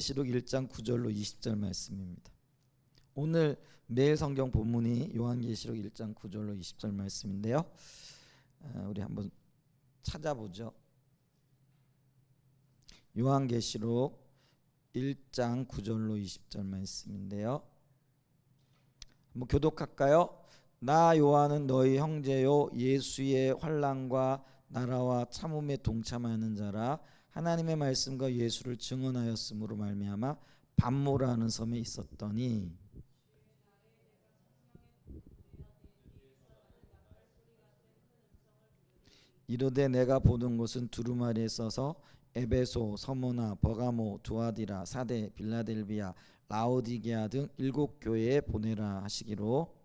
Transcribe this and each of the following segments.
시록 1장 9절로 20절 말씀입니다. 오늘 매일 성경 본문이 요한계시록 1장 9절로 20절 말씀인데요. 우리 한번 찾아보죠. 요한계시록 1장 9절로 20절 말씀인데요. 한번 교독할까요? 나 요한은 너희 형제요 예수의 환난과 나라와 참음에 동참하는 자라. 하나님의 말씀과 예수를 증언하였으므로 말미암아 반모라는 섬에 있었더니 이르되 내가 보는 곳은 두루마리에 써서 에베소, 서모나, 버가모, 두아디라, 사데, 빌라델비아, 라오디게아 등 7교회에 보내라 하시기로.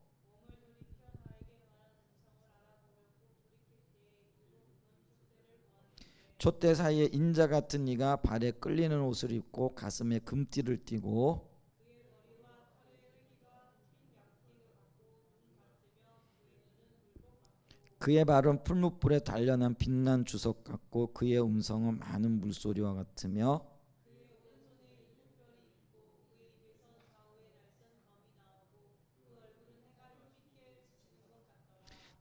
촛대 사이에 인자 같은 이가 발에 끌리는 옷을 입고 가슴에 금띠를 띠고 그의 발은 풀무불에 단련한 빛난 주석 같고 그의 음성은 많은 물소리와 같으며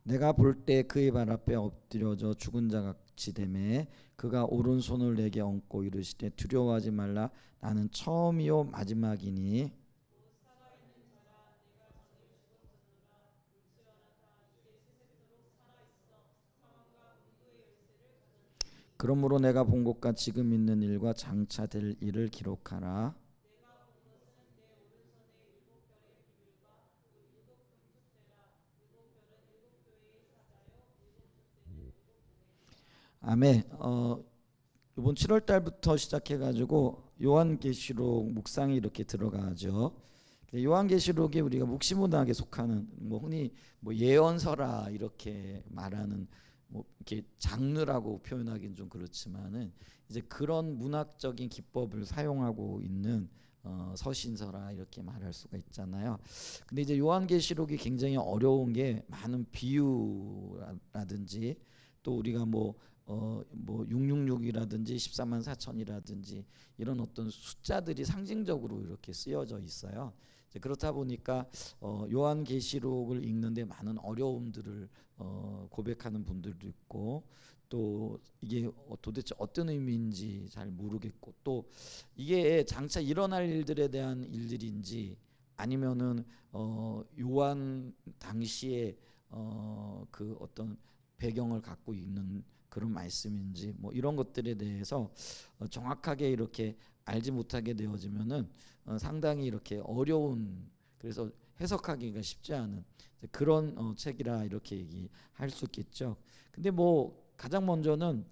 내가 볼 때 그의 발 앞에 엎드려져 죽은 자 같이 되매 그가 오른손을 내게 얹고 이르시되 두려워하지 말라 나는 처음이요 마지막이니 그러므로 내가 본 것과 지금 있는 일과 장차 될 일을 기록하라. 아멘. 이번 7월 달부터 시작해가지고 요한계시록 묵상이 이렇게 들어가죠. 요한계시록이 우리가 묵시문학에 속하는 뭐 흔히 뭐 예언서라 이렇게 말하는 뭐 이렇게 장르라고 표현하기는 좀 그렇지만은 이제 그런 문학적인 기법을 사용하고 있는 서신서라 이렇게 말할 수가 있잖아요. 근데 이제 요한계시록이 굉장히 어려운 게 많은 비유라든지 또 우리가 뭐 666이라든지 14만 4천이라든지 이런 어떤 숫자들이 상징적으로 이렇게 쓰여져 있어요. 그렇다 보니까 요한계시록을 읽는데 많은 어려움들을 고백하는 분들도 있고 또 이게 도대체 어떤 의미인지 잘 모르겠고 또 이게 장차 일어날 일들에 대한 일들인지 아니면은 요한 당시에 그 어떤 배경을 갖고 있는 그런 말씀인지 뭐 이런 것들에 대해서 정확하게 이렇게 알지 못하게 되어지면은 상당히 이렇게 어려운 그래서 해석하기가 쉽지 않은 그런 책이라 이렇게 얘기할 수 있겠죠. 근데 뭐 가장 먼저는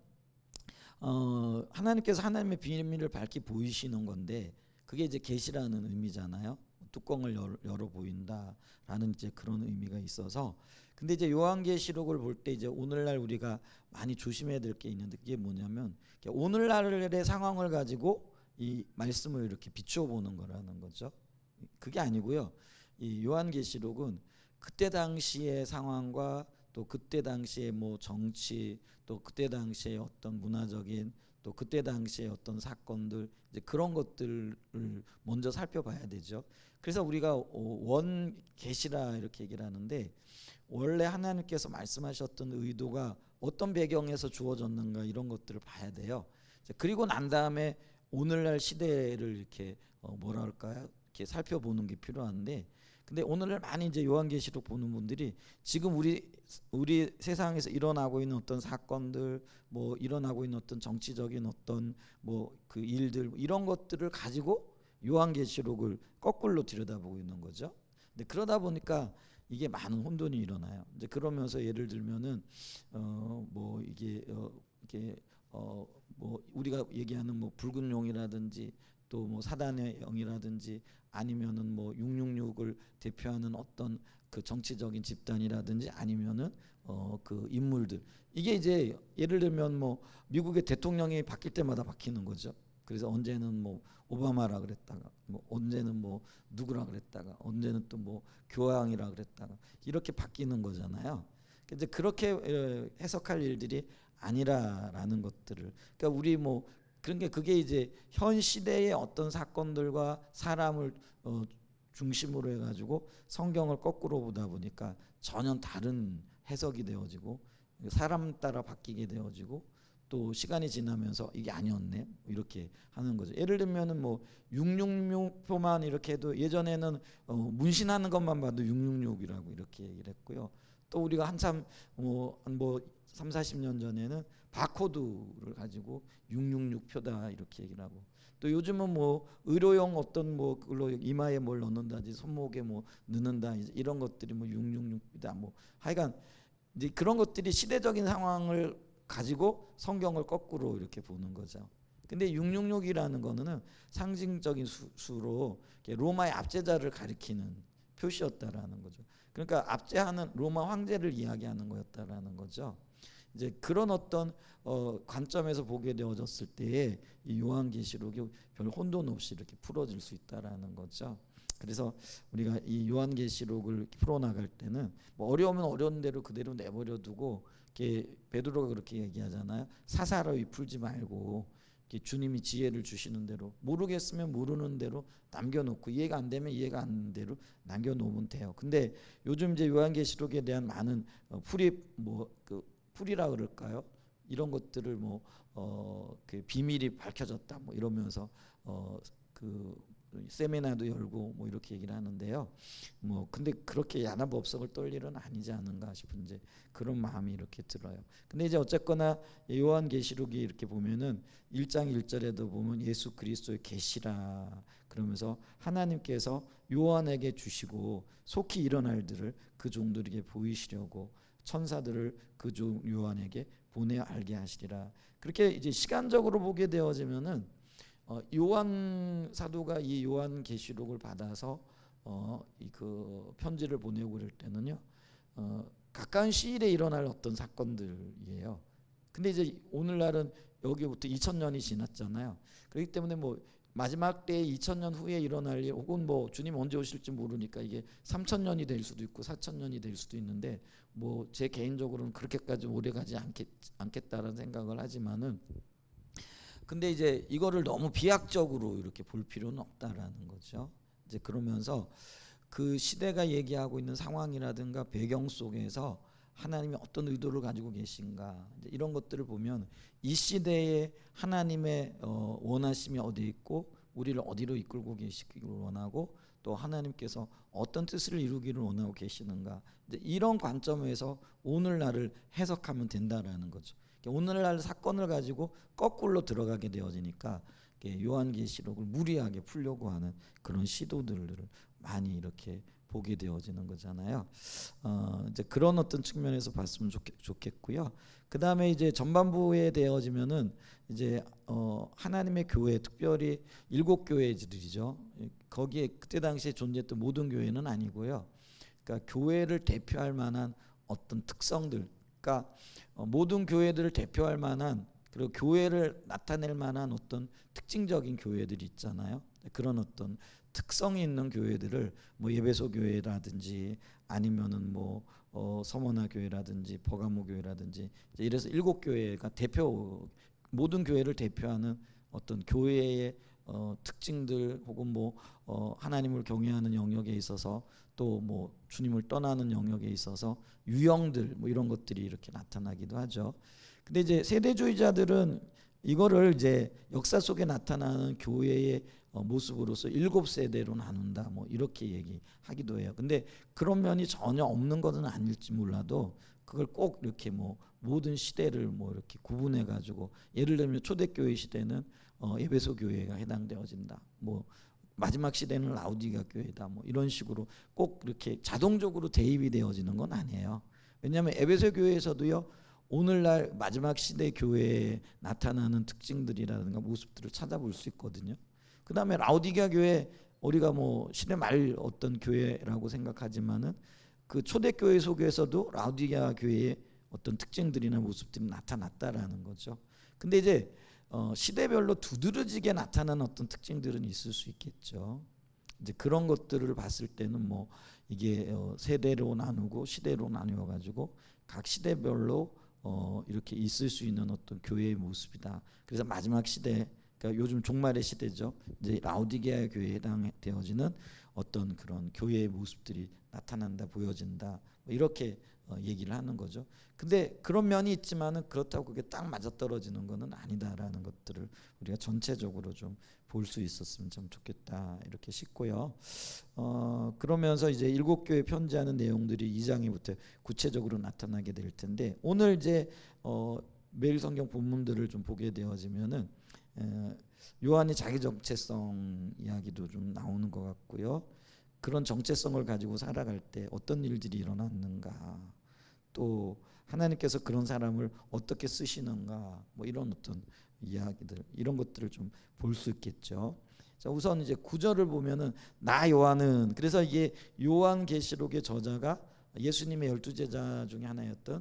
하나님께서 하나님의 비밀을 밝히 보이시는 건데 그게 이제 계시라는 의미잖아요. 뚜껑을 열어 보인다라는 이제 그런 의미가 있어서 근데 이제 요한계시록을 볼 때 이제 오늘날 우리가 많이 조심해야 될 게 있는데 그게 뭐냐면 오늘날의 상황을 가지고 이 말씀을 이렇게 비추어 보는 거라는 거죠. 그게 아니고요. 이 요한계시록은 그때 당시의 상황과 또 그때 당시의 뭐 정치 또 그때 당시의 어떤 문화적인 또 그때 당시의 어떤 사건들 이제 그런 것들을 먼저 살펴봐야 되죠. 그래서 우리가 원 계시라 이렇게 얘기를 하는데 원래 하나님께서 말씀하셨던 의도가 어떤 배경에서 주어졌는가 이런 것들을 봐야 돼요. 그리고 난 다음에 오늘날 시대를 이렇게 뭐라 할까요? 이렇게 살펴보는 게 필요한데 근데 오늘날 많이 이제 요한계시록 보는 분들이 지금 우리 세상에서 일어나고 있는 어떤 사건들 뭐 일어나고 있는 어떤 정치적인 어떤 뭐 그 일들 이런 것들을 가지고 요한계시록을 거꾸로 들여다보고 있는 거죠. 근데 그러다 보니까 이게 많은 혼돈이 일어나요. 이제 그러면서 예를 들면은 뭐 이게 뭐 우리가 얘기하는 뭐 붉은 용이라든지 또 뭐 사단의 영이라든지 아니면은 뭐 666을 대표하는 어떤 그 정치적인 집단이라든지 아니면은 그 인물들 이게 이제 예를 들면 뭐 미국의 대통령이 바뀔 때마다 바뀌는 거죠. 그래서 언제는 뭐 오바마라 그랬다가 뭐 언제는 뭐 누구라 그랬다가 언제는 또 뭐 교황이라 그랬다가 이렇게 바뀌는 거잖아요. 이제 그렇게 해석할 일들이 아니라라는 것들을 그러니까 우리 뭐 그러니까 그게 이제 현 시대의 어떤 사건들과 사람을 중심으로 해가지고 성경을 거꾸로 보다 보니까 전혀 다른 해석이 되어지고 사람 따라 바뀌게 되어지고 또 시간이 지나면서 이게 아니었네 이렇게 하는 거죠. 예를 들면은 뭐 666표만 이렇게 해도 예전에는 문신하는 것만 봐도 666이라고 이렇게 얘기를 했고요. 또 우리가 한참 뭐 3, 40년 전에는 바코드를 가지고 666표다 이렇게 얘기를 하고 또 요즘은 뭐 의료용 어떤 뭐 그걸로 이마에 뭘 넣는다든지 손목에 뭐 넣는다 이런 것들이 뭐 666이다 뭐 하여간 이제 그런 것들이 시대적인 상황을 가지고 성경을 거꾸로 이렇게 보는 거죠. 근데 666이라는 거는 상징적인 수로 로마의 압제자를 가리키는 표시였다라는 거죠. 그러니까 압제하는 로마 황제를 이야기하는 거였다라는 거죠. 이제 그런 어떤 관점에서 보게 되어졌을 때에 이 요한계시록이 별 혼돈 없이 이렇게 풀어질 수 있다라는 거죠. 그래서 우리가 이 요한계시록을 풀어나갈 때는 뭐 어려우면 어려운 대로 그대로 내버려두고 베드로가 그렇게 얘기하잖아요. 사사로이 풀지 말고 주님이 지혜를 주시는 대로 모르겠으면 모르는 대로 남겨놓고 이해가 안 되면 이해가 안 되는 대로 남겨놓으면 돼요. 근데 요즘 이제 요한계시록에 대한 많은 풀이라 그럴까요? 이런 것들을 그 비밀이 밝혀졌다 뭐 이러면서 그 세미나도 열고 뭐 이렇게 얘기를 하는데요. 뭐 근데 그렇게 야나법석을 떨 일은 아니지 않은가 싶은 이제 그런 마음이 이렇게 들어요. 근데 이제 어쨌거나 요한계시록이 이렇게 보면은 1장 1절에도 보면 예수 그리스도의 계시라 그러면서 하나님께서 요한에게 주시고 속히 일어날 일들을 그 종들에게 보이시려고 천사들을 그 종 요한에게 보내어 알게 하시리라. 그렇게 이제 시간적으로 보게 되어지면은 요한 사도가 이 요한 계시록을 받아서 그 편지를 보내고 그럴 때는요 가까운 시일에 일어날 어떤 사건들이에요. 근데 이제 오늘날은 여기부터 2000년이 지났잖아요. 그렇기 때문에 뭐 마지막 때 2000년 후에 일어날 일 혹은 뭐 주님 언제 오실지 모르니까 이게 3000년이 될 수도 있고 4000년이 될 수도 있는데 뭐 제 개인적으로는 그렇게까지 오래 가지 않겠다라는 생각을 하지만은 근데 이제 이거를 너무 비약적으로 이렇게 볼 필요는 없다라는 거죠. 이제 그러면서 그 시대가 얘기하고 있는 상황이라든가 배경 속에서 하나님이 어떤 의도를 가지고 계신가 이런 것들을 보면 이 시대에 하나님의 원하심이 어디 있고 우리를 어디로 이끌고 계시기를 원하고 또 하나님께서 어떤 뜻을 이루기를 원하고 계시는가 이런 관점에서 오늘날을 해석하면 된다라는 거죠. 오늘날 사건을 가지고 거꾸로 들어가게 되어지니까 요한계시록을 무리하게 풀려고 하는 그런 시도들을 많이 이렇게 보게 되어지는 거잖아요. 이제 그런 어떤 측면에서 봤으면 좋겠고요. 그 다음에 이제 전반부에 되어지면은 이제 하나님의 교회, 특별히 7교회들이죠. 거기에 그때 당시에 존재했던 모든 교회는 아니고요. 그러니까 교회를 대표할 만한 어떤 특성들, 그러니까 모든 교회들을 대표할 만한 그리고 교회를 나타낼 만한 어떤 특징적인 교회들이 있잖아요. 그런 어떤 특성이 있는 교회들을 뭐 예배소 교회라든지 아니면은 뭐 서머나 교회라든지 버가모 교회라든지 이래서 7교회가 대표 모든 교회를 대표하는 어떤 교회의 특징들 혹은 뭐 하나님을 경외하는 영역에 있어서 또 뭐 주님을 떠나는 영역에 있어서 유형들 뭐 이런 것들이 이렇게 나타나기도 하죠. 근데 이제 세대주의자들은 이거를 이제 역사 속에 나타나는 교회의 모습으로서 7세대로 나눈다 뭐 이렇게 얘기하기도 해요. 근데 그런 면이 전혀 없는 것은 아닐지 몰라도 그걸 꼭 이렇게 뭐 모든 시대를 뭐 이렇게 구분해 가지고 예를 들면 초대교회 시대는 에베소 교회가 해당되어진다. 뭐 마지막 시대는 라우디가 교회다. 뭐 이런 식으로 꼭 이렇게 자동적으로 대입이 되어지는 건 아니에요. 왜냐하면 에베소 교회에서도요. 오늘날 마지막 시대 교회에 나타나는 특징들이라든가 모습들을 찾아볼 수 있거든요. 그 다음에 라우디게아 교회 우리가 뭐 시대 말 어떤 교회라고 생각하지만은 그 초대교회 속에서도 라우디게아 교회의 어떤 특징들이나 모습들이 나타났다라는 거죠. 근데 이제 시대별로 두드러지게 나타나는 어떤 특징들은 있을 수 있겠죠. 이제 그런 것들을 봤을 때는 뭐 이게 세대로 나누고 시대로 나누어 가지고 각 시대별로 이렇게 있을 수 있는 어떤 교회의 모습이다. 그래서 마지막 시대, 그러니까 요즘 종말의 시대죠. 이제 라오디게아 교회에 해당되어지는 어떤 그런 교회의 모습들이 나타난다, 보여진다. 뭐 이렇게 얘기를 하는 거죠. 근데 그런 면이 있지만은 그렇다고 그게 딱 맞아떨어지는 것은 아니다라는 것들을 우리가 전체적으로 좀 볼 수 있었으면 참 좋겠다 이렇게 싶고요. 그러면서 이제 일곱 교회 편지하는 내용들이 2장에부터 구체적으로 나타나게 될 텐데 오늘 이제 매일 성경 본문들을 좀 보게 되어지면은 요한이 자기 정체성 이야기도 좀 나오는 것 같고요. 그런 정체성을 가지고 살아갈 때 어떤 일들이 일어났는가, 또 하나님께서 그런 사람을 어떻게 쓰시는가, 뭐 이런 어떤 이야기들, 이런 것들을 좀 볼 수 있겠죠. 자, 우선 이제 9절을 보면은 나 요한은, 그래서 이게 요한계시록의 저자가 예수님의 12제자 중에 하나였던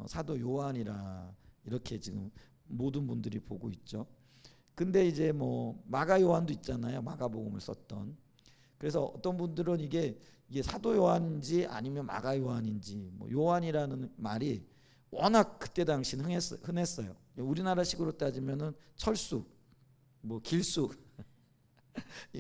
사도 요한이라 이렇게 지금 모든 분들이 보고 있죠. 근데 이제 뭐 마가 요한도 있잖아요. 마가복음을 썼던. 그래서 어떤 분들은 이게 사도 요한인지 아니면 마가 요한인지, 뭐 요한이라는 말이 워낙 그때 당시는 흔했어요. 우리나라식으로 따지면은 철수, 뭐 길수,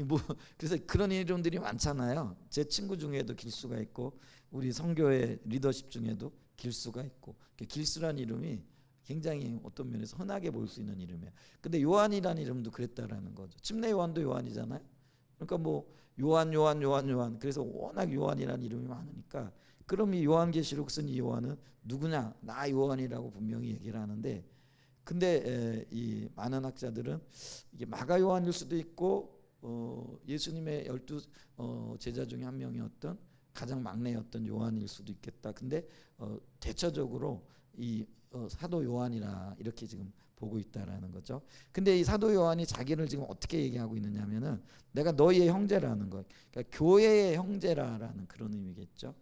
뭐 그래서 그런 이름들이 많잖아요. 제 친구 중에도 길수가 있고 우리 선교회 리더십 중에도 길수가 있고, 길수라는 이름이 굉장히 어떤 면에서 흔하게 볼 수 있는 이름이에요. 근데 요한이라는 이름도 그랬다라는 거죠. 침례 요한도 요한이잖아요. 그러니까 뭐 요한 그래서 워낙 요한이라는 이름이 많으니까 그럼 이 요한계시록 쓴 이 요한은 누구냐? 나 요한이라고 분명히 얘기를 하는데, 근데 이 많은 학자들은 이게 마가 요한일 수도 있고 예수님의 12 제자 중에 한 명이었던 가장 막내였던 요한일 수도 있겠다. 근데 대체적으로 이 사도 요한이라 이렇게 지금 보고 있다라는 거죠. 근데 이 사도 요한이 자기를 지금 어떻게 얘기하고 있느냐면은 내가 너희의 형제라는 거, 그러니까 교회의 형제라라는 그런 의미겠죠.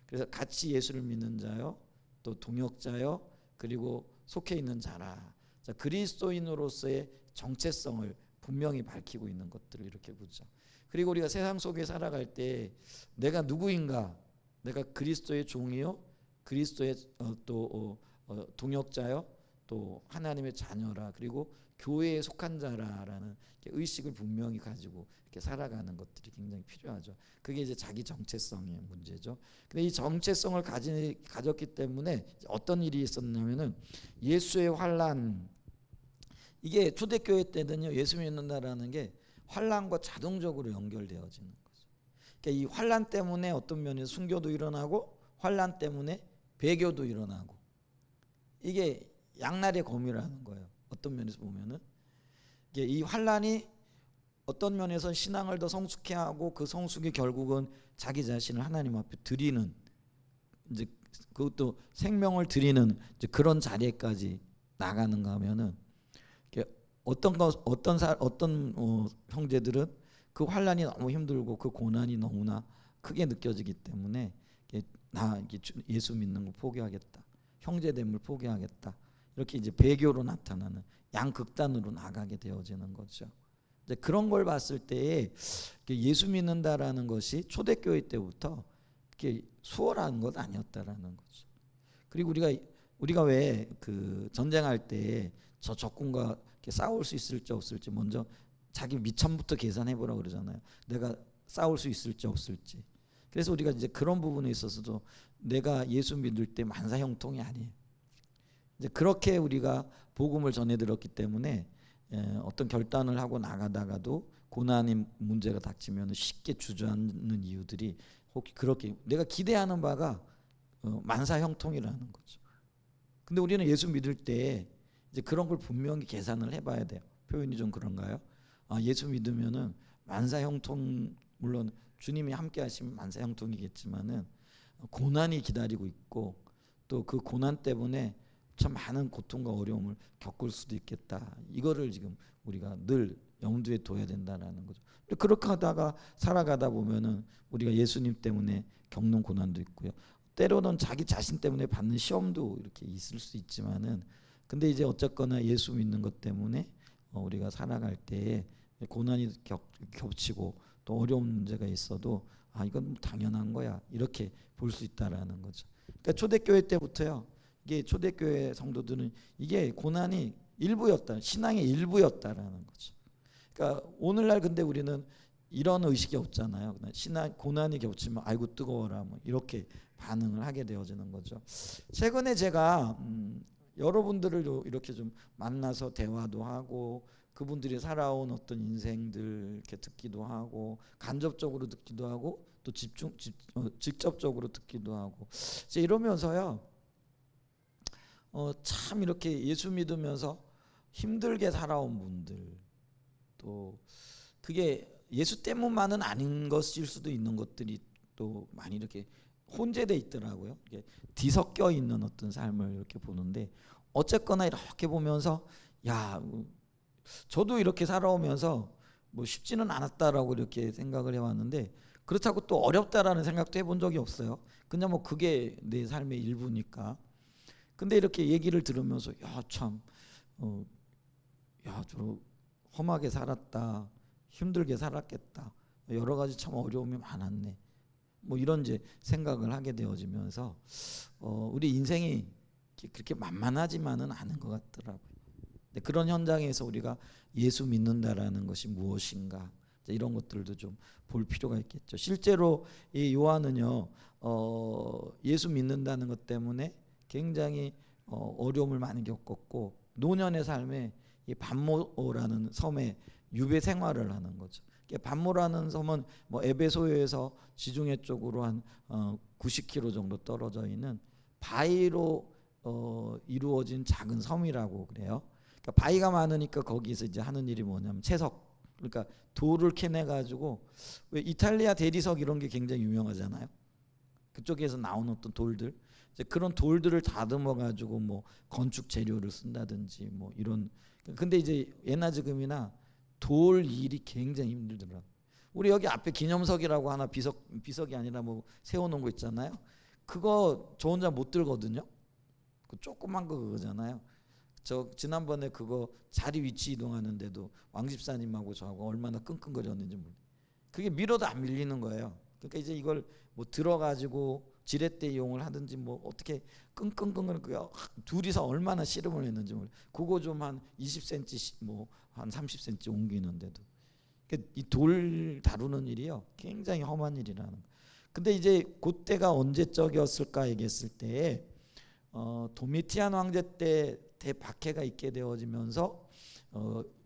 그래서 같이 예수를 믿는 자요, 또 동역자요, 그리고 속해 있는 자라. 자, 그리스도인으로서의 정체성을 분명히 밝히고 있는 것들을 이렇게 보죠. 그리고 우리가 세상 속에 살아갈 때 내가 누구인가? 내가 그리스도의 종이요, 그리스도의 또 동역자요, 또 하나님의 자녀라, 그리고 교회에 속한 자라라는 의식을 분명히 가지고 이렇게 살아가는 것들이 굉장히 필요하죠. 그게 이제 자기 정체성의 문제죠. 근데 이 정체성을 가졌기 때문에 어떤 일이 있었냐면은 예수의 환란, 이게 초대교회 때는요, 예수 믿는다라는 게 환란과 자동적으로 연결되어지는 거죠. 그러니까 이 환란 때문에 어떤 면에서 순교도 일어나고 환란 때문에 배교도 일어나고, 이게 양날의 검이라는 거예요. 어떤 면에서 보면은 이게 이 환란이 어떤 면에서 신앙을 더 성숙해 하고 그 성숙이 결국은 자기 자신을 하나님 앞에 드리는, 이제 그것도 생명을 드리는 이제 그런 자리에까지 나가는가 하면은 어떤 형제들은 그 환란이 너무 힘들고 그 고난이 너무나 크게 느껴지기 때문에 나 예수 믿는 거 포기하겠다, 형제됨을 포기하겠다, 이렇게 이제 배교로 나타나는 양극단으로 나가게 되어지는 거죠. 이제 그런 걸 봤을 때에 예수 믿는다라는 것이 초대교회 때부터 이렇게 수월한 것 아니었다라는 거죠. 그리고 우리가 왜 그 전쟁할 때 저 적군과 싸울 수 있을지 없을지 먼저 자기 미천부터 계산해 보라고 그러잖아요. 내가 싸울 수 있을지 없을지. 그래서 우리가 이제 그런 부분에 있어서도 내가 예수 믿을 때 만사 형통이 아니에요. 이제 그렇게 우리가 복음을 전해 들었기 때문에 어떤 결단을 하고 나가다가도 고난의 문제가 닥치면 쉽게 주저앉는 이유들이 혹시 그렇게 내가 기대하는 바가 만사 형통이라는 거죠. 근데 우리는 예수 믿을 때 이제 그런 걸 분명히 계산을 해봐야 돼요. 표현이 좀 그런가요? 예수 믿으면은 만사 형통, 물론 주님이 함께 하시면 만사 형통이겠지만은 고난이 기다리고 있고 또 그 고난 때문에 참 많은 고통과 어려움을 겪을 수도 있겠다. 이거를 지금 우리가 늘 염두에 둬야 된다라는 거죠. 그렇게 하다가 살아가다 보면은 우리가 예수님 때문에 겪는 고난도 있고요. 때로는 자기 자신 때문에 받는 시험도 이렇게 있을 수 있지만은, 근데 이제 어쨌거나 예수 믿는 것 때문에 우리가 살아갈 때에 고난이 겹치고 또 어려운 문제가 있어도 이건 당연한 거야, 이렇게 볼 수 있다라는 거죠. 그러니까 초대교회 때부터요, 이게 초대교회 성도들은 이게 고난이 일부였다, 신앙의 일부였다라는 거죠. 그러니까 오늘날 근데 우리는 이런 의식이 없잖아요. 신앙 고난이 겹치면 아이고 뜨거워라 뭐 이렇게 반응을 하게 되어지는 거죠. 최근에 제가 여러분들을 이렇게 좀 만나서 대화도 하고 그분들이 살아온 어떤 인생들 이렇게 듣기도 하고 간접적으로 듣기도 하고 또 직접적으로 듣기도 하고 이제 이러면서요. 참 이렇게 예수 믿으면서 힘들게 살아온 분들 또 그게 예수 때문만은 아닌 것일 수도 있는 것들이 또 많이 이렇게 혼재돼 있더라고요. 이게 뒤섞여 있는 어떤 삶을 이렇게 보는데 어쨌거나 이렇게 보면서 야 저도 이렇게 살아오면서 뭐 쉽지는 않았다라고 이렇게 생각을 해왔는데 그렇다고 또 어렵다라는 생각도 해본 적이 없어요. 그냥 뭐 그게 내 삶의 일부니까. 근데 이렇게 얘기를 들으면서 저 험하게 살았다, 힘들게 살았겠다, 여러 가지 참 어려움이 많았네. 뭐 이런 이제 생각을 하게 되어지면서 우리 인생이 그렇게 만만하지만은 않은 것 같더라고요. 근데 그런 현장에서 우리가 예수 믿는다라는 것이 무엇인가 이런 것들도 좀 볼 필요가 있겠죠. 실제로 이 요한은요 예수 믿는다는 것 때문에 굉장히 어려움을 많이 겪었고 노년의 삶에 이 반모라는 섬에 유배 생활을 하는 거죠. 반모라는 섬은 뭐 에베소에서 지중해 쪽으로 한 90km 정도 떨어져 있는 바위로 이루어진 작은 섬이라고 그래요. 그러니까 바위가 많으니까 거기서 이제 하는 일이 뭐냐면 채석, 그러니까 돌을 캐내 가지고 왜 이탈리아 대리석 이런 게 굉장히 유명하잖아요. 그쪽에서 나온 어떤 돌들, 이제 그런 돌들을 다듬어 가지고 뭐 건축 재료를 쓴다든지 뭐 이런. 근데 이제 예나 지금이나 돌 일이 굉장히 힘들더라고요. 우리 여기 앞에 기념석이라고 하나 비석이 아니라 뭐 세워놓은 거 있잖아요. 그거 저 혼자 못 들거든요. 그 조그만 거 그거잖아요. 저 지난번에 그거 자리 위치 이동하는데도 왕집사님하고 저하고 얼마나 끙끙거렸는지 몰라요. 그게 밀어도 안 밀리는 거예요. 그러니까 이제 이걸 뭐 들어가지고 지렛대 이용을 하든지 뭐 어떻게 끙끙끙 둘이서 얼마나 씨름을 했는지 몰라요. 그거 좀 한 20cm 뭐 한 30cm 옮기는데도 이 돌 다루는 일이요 굉장히 험한 일이라는 거. 근데 이제 그때가 언제적이었을까 얘기했을 때 도미티안 황제 때 대박해가 있게 되어지면서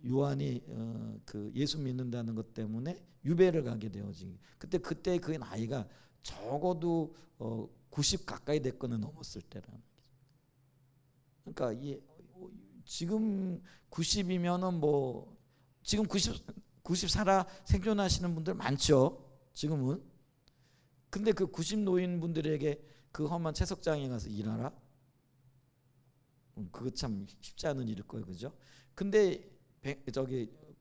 요한이 그 예수 믿는다는 것 때문에 유배를 가게 되어지. 그때 그 나이가 적어도 90 가까이 됐거나 넘었을 때라는 거죠. 그러니까 지금 90이면은 뭐 지금 90 살아 생존하시는 분들 많죠. 지금은. 근데 그 90 노인분들에게 그 험한 채석장에 가서 일하라? 그거 참 쉽지 않은 일일 거예요, 그죠? 근데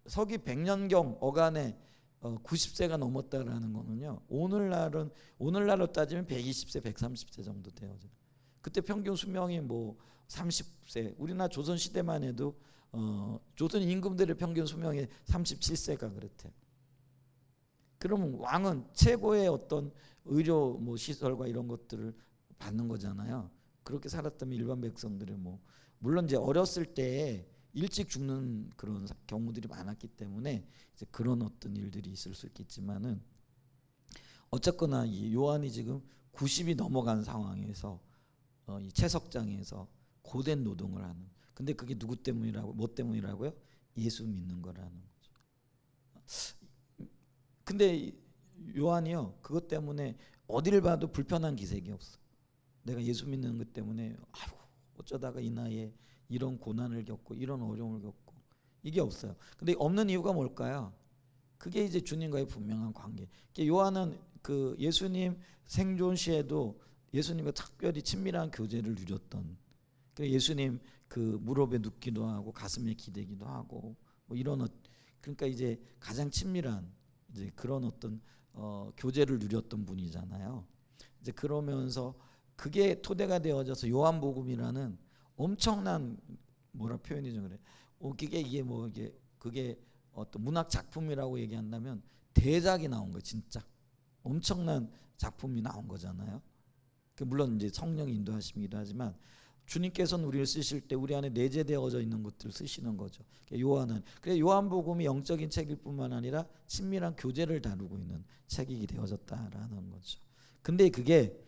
서기 100년경 어간에 90세가 넘었다라는 거는요. 오늘날로 따지면 120세, 130세 정도 되어져요. 그때 평균 수명이 뭐 30세. 우리나라 조선 시대만 해도 조선 임금들의 평균 수명이 37세가 그렇대요. 그러면 왕은 최고의 어떤 의료 뭐 시설과 이런 것들을 받는 거잖아요. 그렇게 살았다면 일반 백성들은 뭐 물론 이제 어렸을 때 일찍 죽는 그런 경우들이 많았기 때문에 이제 그런 어떤 일들이 있을 수 있겠지만은 어쨌거나 이 요한이 지금 90이 넘어간 상황에서 이 채석장에서 고된 노동을 하는. 근데 그게 누구 때문이라고 뭐 때문이라고요? 예수 믿는 거라는 거죠. 근데 요한이요 그것 때문에 어디를 봐도 불편한 기색이 없어. 내가 예수 믿는 것 때문에 아이고 어쩌다가 이 나이에 이런 고난을 겪고 이런 어려움을 겪고 이게 없어요. 근데 없는 이유가 뭘까요? 그게 이제 주님과의 분명한 관계. 요한은 그 예수님 생존 시에도 예수님과 특별히 친밀한 교제를 누렸던. 예수님 그 무릎에 눕기도 하고 가슴에 기대기도 하고 뭐 이런 그러니까 이제 가장 친밀한 이제 그런 어떤 교제를 누렸던 분이잖아요. 이제 그러면서 그게 토대가 되어져서 요한복음이라는 엄청난 뭐라 표현이 좀 그래. 이게 뭐 그게 어떤 문학 작품이라고 얘기한다면 대작이 나온 거 진짜 엄청난 작품이 나온 거잖아요. 물론 이제 성령 인도하심이기도 하지만 주님께서는 우리를 쓰실 때 우리 안에 내재되어져 있는 것들을 쓰시는 거죠. 요한은 그래 요한복음이 영적인 책일 뿐만 아니라 친밀한 교제를 다루고 있는 책이 되어졌다라는 거죠. 근데 그게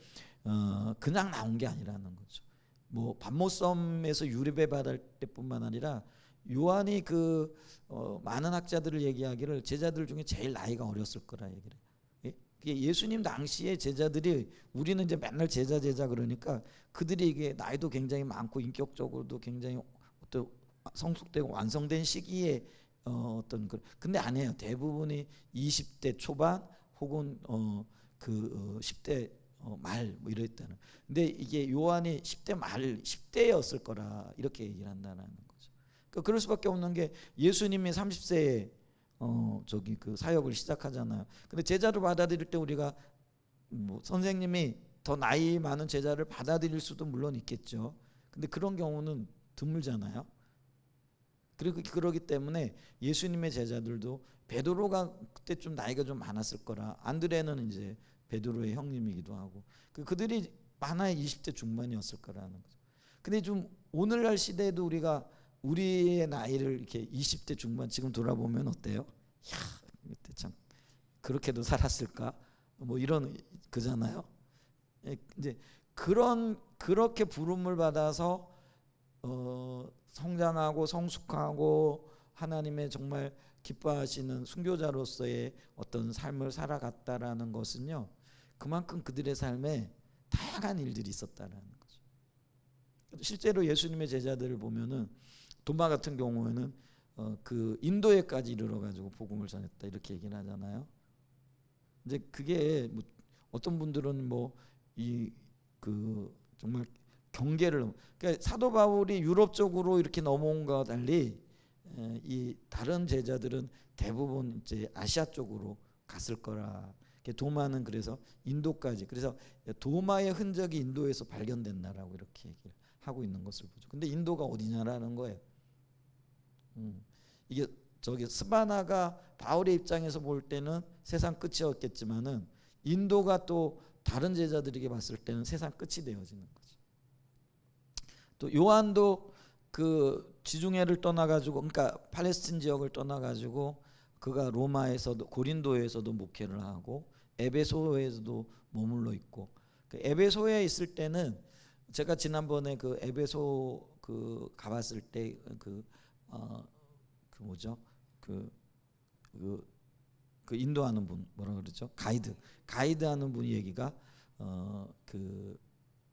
그냥 나온 게 아니라는 거죠. 뭐 반모섬에서 유래배 받을 때뿐만 아니라 요한이 많은 학자들을 얘기하기를 제자들 중에 제일 나이가 어렸을 거라 얘기를 해요. 예수님 당시의 제자들이 우리는 이제 맨날 제자 그러니까 그들이 이게 나이도 굉장히 많고 인격적으로도 굉장히 어떤 성숙되고 완성된 시기에 어떤 근데 아니에요. 대부분이 20대 초반 혹은 10대 말 뭐 이랬다는. 근데 이게 요한이 10대 말 10대였을 거라 이렇게 얘기를 한다는 거죠. 그러니까 그럴 수밖에 없는 게 예수님이 30세에 사역을 시작하잖아요. 근데 제자를 받아들일 때 우리가 뭐 선생님이 더 나이 많은 제자를 받아들일 수도 물론 있겠죠. 근데 그런 경우는 드물잖아요. 그리고 그러기 때문에 예수님의 제자들도 베드로가 그때 좀 나이가 좀 많았을 거라. 안드레는 이제 베드로의 형님이기도 하고 그들이 많아야 20대 중반이었을 거라는 거죠. 근데 좀 오늘날 시대에도 우리가 우리의 나이를 이렇게 20대 중반 지금 돌아보면 어때요? 야, 그때 참 그렇게도 살았을까? 뭐 이런 그잖아요. 이제 그렇게 부름을 받아서 성장하고 성숙하고 하나님의 정말 기뻐하시는 순교자로서의 어떤 삶을 살아갔다라는 것은요. 그만큼 그들의 삶에 다양한 일들이 있었다라는 거죠. 실제로 예수님의 제자들을 보면은 도마 같은 경우에는 인도에까지 이르러 가지고 복음을 전했다 이렇게 얘기를 하잖아요. 이제 그게 뭐 어떤 분들은 정말 경계를 그러니까 사도 바울이 유럽 쪽으로 이렇게 넘어온 것과 달리 이 다른 제자들은 대부분 이제 아시아 쪽으로 갔을 거라. 도마는 그래서 인도까지 그래서 도마의 흔적이 인도에서 발견된다라고 이렇게 얘기를 하고 있는 것을 보죠. 근데 인도가 어디냐라는 거예요. 이게 스바나가 바울의 입장에서 볼 때는 세상 끝이었겠지만은 인도가 또 다른 제자들에게 봤을 때는 세상 끝이 되어지는 거죠. 또 요한도 지중해를 떠나가지고 그러니까 팔레스틴 지역을 떠나가지고 그가 로마에서도 고린도에서도 목회를 하고 에베소에서도 머물러 있고 에베소에 있을 때는 제가 지난번에 에베소 가봤을 때 인도하는 분 뭐라 그러죠? 가이드하는 분이 얘기가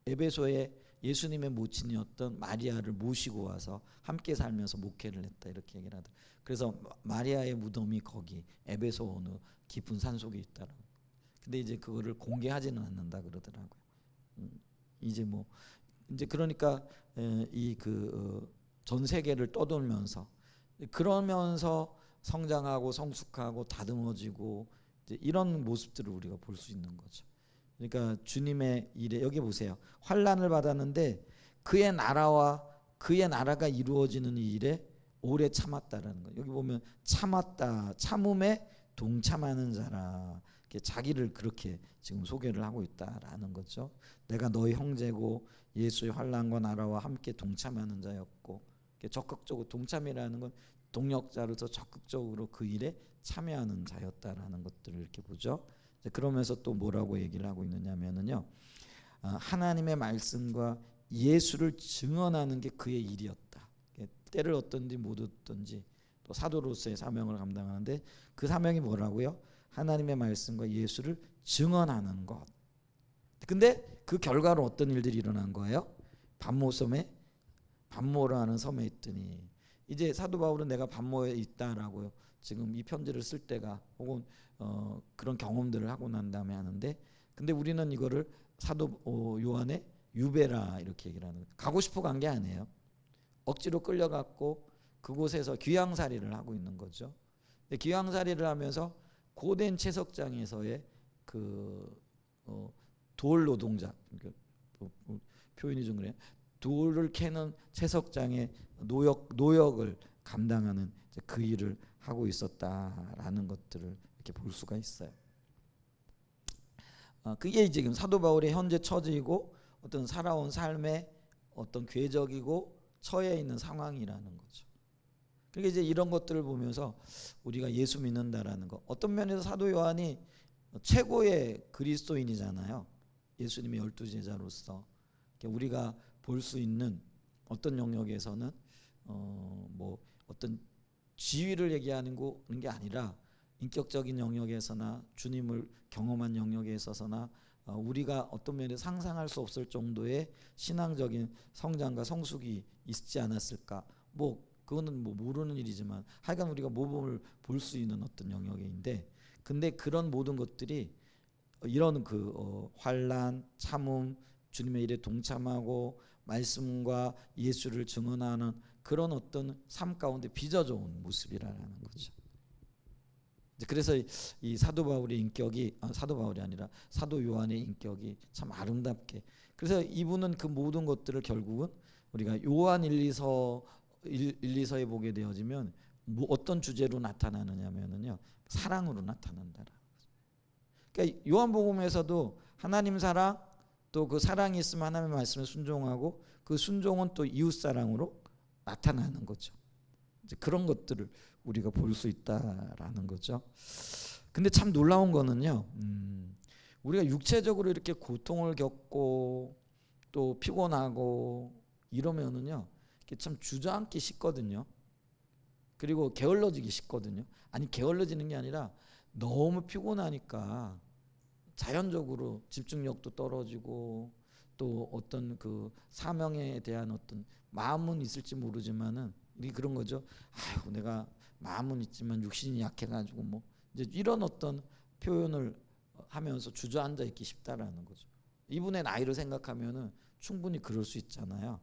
에베소에 예수님의 모친이었던 마리아를 모시고 와서 함께 살면서 목회를 했다 이렇게 얘기를 하더라고요. 그래서 마리아의 무덤이 거기 에베소 어느 깊은 산속에 있다라고. 근데 이제 그거를 공개하지는 않는다 그러더라고요. 이제 그러니까 전 세계를 떠돌면서 그러면서 성장하고 성숙하고 다듬어지고 이제 이런 모습들을 우리가 볼 수 있는 거죠. 그러니까 주님의 일에 여기 보세요. 환난을 받았는데 그의 나라가 이루어지는 이 일에 오래 참았다라는 거예요. 여기 보면 참았다, 참음에 동참하는 자라. 자기를 그렇게 지금 소개를 하고 있다라는 거죠. 내가 너희 형제고 예수의 환난과 나라와 함께 동참하는 자였고 적극적으로 동참이라는 건 동력자로서 적극적으로 그 일에 참여하는 자였다라는 것들을 이렇게 보죠. 그러면서 또 뭐라고 얘기를 하고 있느냐면은요. 하나님의 말씀과 예수를 증언하는 게 그의 일이었다. 때를 얻든지 못 얻든지 또 사도로서의 사명을 감당하는데 그 사명이 뭐라고요? 하나님의 말씀과 예수를 증언하는 것. 근데 그 결과로 어떤 일들이 일어난 거예요? 반모라는 섬에 있더니 이제 사도 바울은 내가 반모에 있다라고 지금 이 편지를 쓸 때가 혹은 그런 경험들을 하고 난 다음에 하는데 근데 우리는 이거를 사도 요한의 유배라 이렇게 얘기를 하는 거예요. 가고 싶어 간 게 아니에요. 억지로 끌려갔고 그곳에서 귀양살이를 하고 있는 거죠. 귀양살이를 하면서 고된 채석장에서의 돌 노동자 표현이 좀 그래요. 돌을 캐는 채석장의 노역을 감당하는 그 일을 하고 있었다라는 것들을 이렇게 볼 수가 있어요. 그게 지금 사도 바울의 현재 처지이고 어떤 살아온 삶의 어떤 궤적이고 처해 있는 상황이라는 거죠. 그러니까 이제 이런 것들을 보면서 우리가 예수 믿는다라는 거, 어떤 면에서 사도 요한이 최고의 그리스도인이잖아요. 예수님의 12제자로서 우리가 볼 수 있는 어떤 영역에서는 뭐 어떤 지위를 얘기하는 게 아니라 인격적인 영역에서나 주님을 경험한 영역에 있어서나 우리가 어떤 면에 상상할 수 없을 정도의 신앙적인 성장과 성숙이 있지 않았을까. 뭐 그거는 뭐 모르는 일이지만 하여간 우리가 모범을 볼 수 있는 어떤 영역인데, 근데 그런 모든 것들이 이런 환난, 참음, 주님의 일에 동참하고 말씀과 예수를 증언하는 그런 어떤 삶 가운데 빚어져 온 모습이라는 거죠. 그래서 이 사도 바울의 인격이 사도 바울이 아니라 사도 요한의 인격이 참 아름답게, 그래서 이분은 그 모든 것들을 결국은 우리가 요한 1, 2서에 보게 되어지면 뭐 어떤 주제로 나타나느냐면요, 사랑으로 나타난다라는 거죠. 그러니까 요한복음에서도 하나님 사랑, 또 그 사랑이 있으면 하나님의 말씀에 순종하고 그 순종은 또 이웃 사랑으로 나타나는 거죠. 이제 그런 것들을 우리가 볼 수 있다라는 거죠. 근데 참 놀라운 거는요, 우리가 육체적으로 이렇게 고통을 겪고 또 피곤하고 이러면은요, 참 주저앉기 쉽거든요. 그리고 게을러지기 쉽거든요. 아니, 게을러지는 게 아니라 너무 피곤하니까 자연적으로 집중력도 떨어지고 또 어떤 그 사명에 대한 어떤 마음은 있을지 모르지만은 그런 거죠. 아유, 내가 마음은 있지만 육신이 약해가지고 뭐 이제 이런 어떤 표현을 하면서 주저앉아 있기 쉽다라는 거죠. 이분의 나이를 생각하면은 충분히 그럴 수 있잖아요.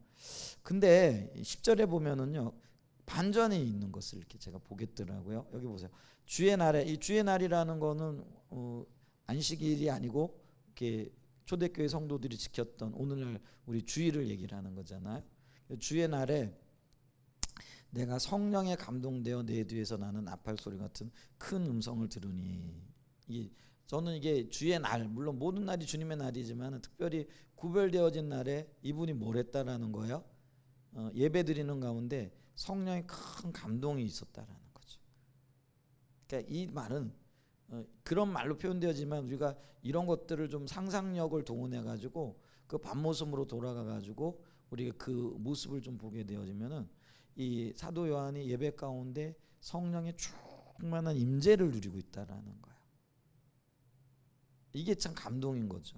근데 10절에 보면은요, 반전이 있는 것을 이렇게 제가 보겠더라고요. 여기 보세요. 주의 날에, 이 주의 날이라는 거는 안식일이 아니고 이렇게 초대교회 성도들이 지켰던 오늘날 우리 주일을 얘기를 하는 거잖아요. 주의 날에 내가 성령에 감동되어 내 뒤에서 나는 나팔 소리 같은 큰 음성을 들으니, 저는 이게 주의 날, 물론 모든 날이 주님의 날이지만 특별히 구별되어진 날에 이분이 뭘 했다라는 거예요. 예배 드리는 가운데 성령의 큰 감동이 있었다라는 거죠. 그러니까 이 말은 그런 말로 표현되어지만 우리가 이런 것들을 좀 상상력을 동원해 가지고 그 밤모습으로 돌아가 가지고 우리가 그 모습을 좀 보게 되어지면은 이 사도 요한이 예배 가운데 성령의 충만한 임재를 누리고 있다라는 거예요. 이게 참 감동인 거죠.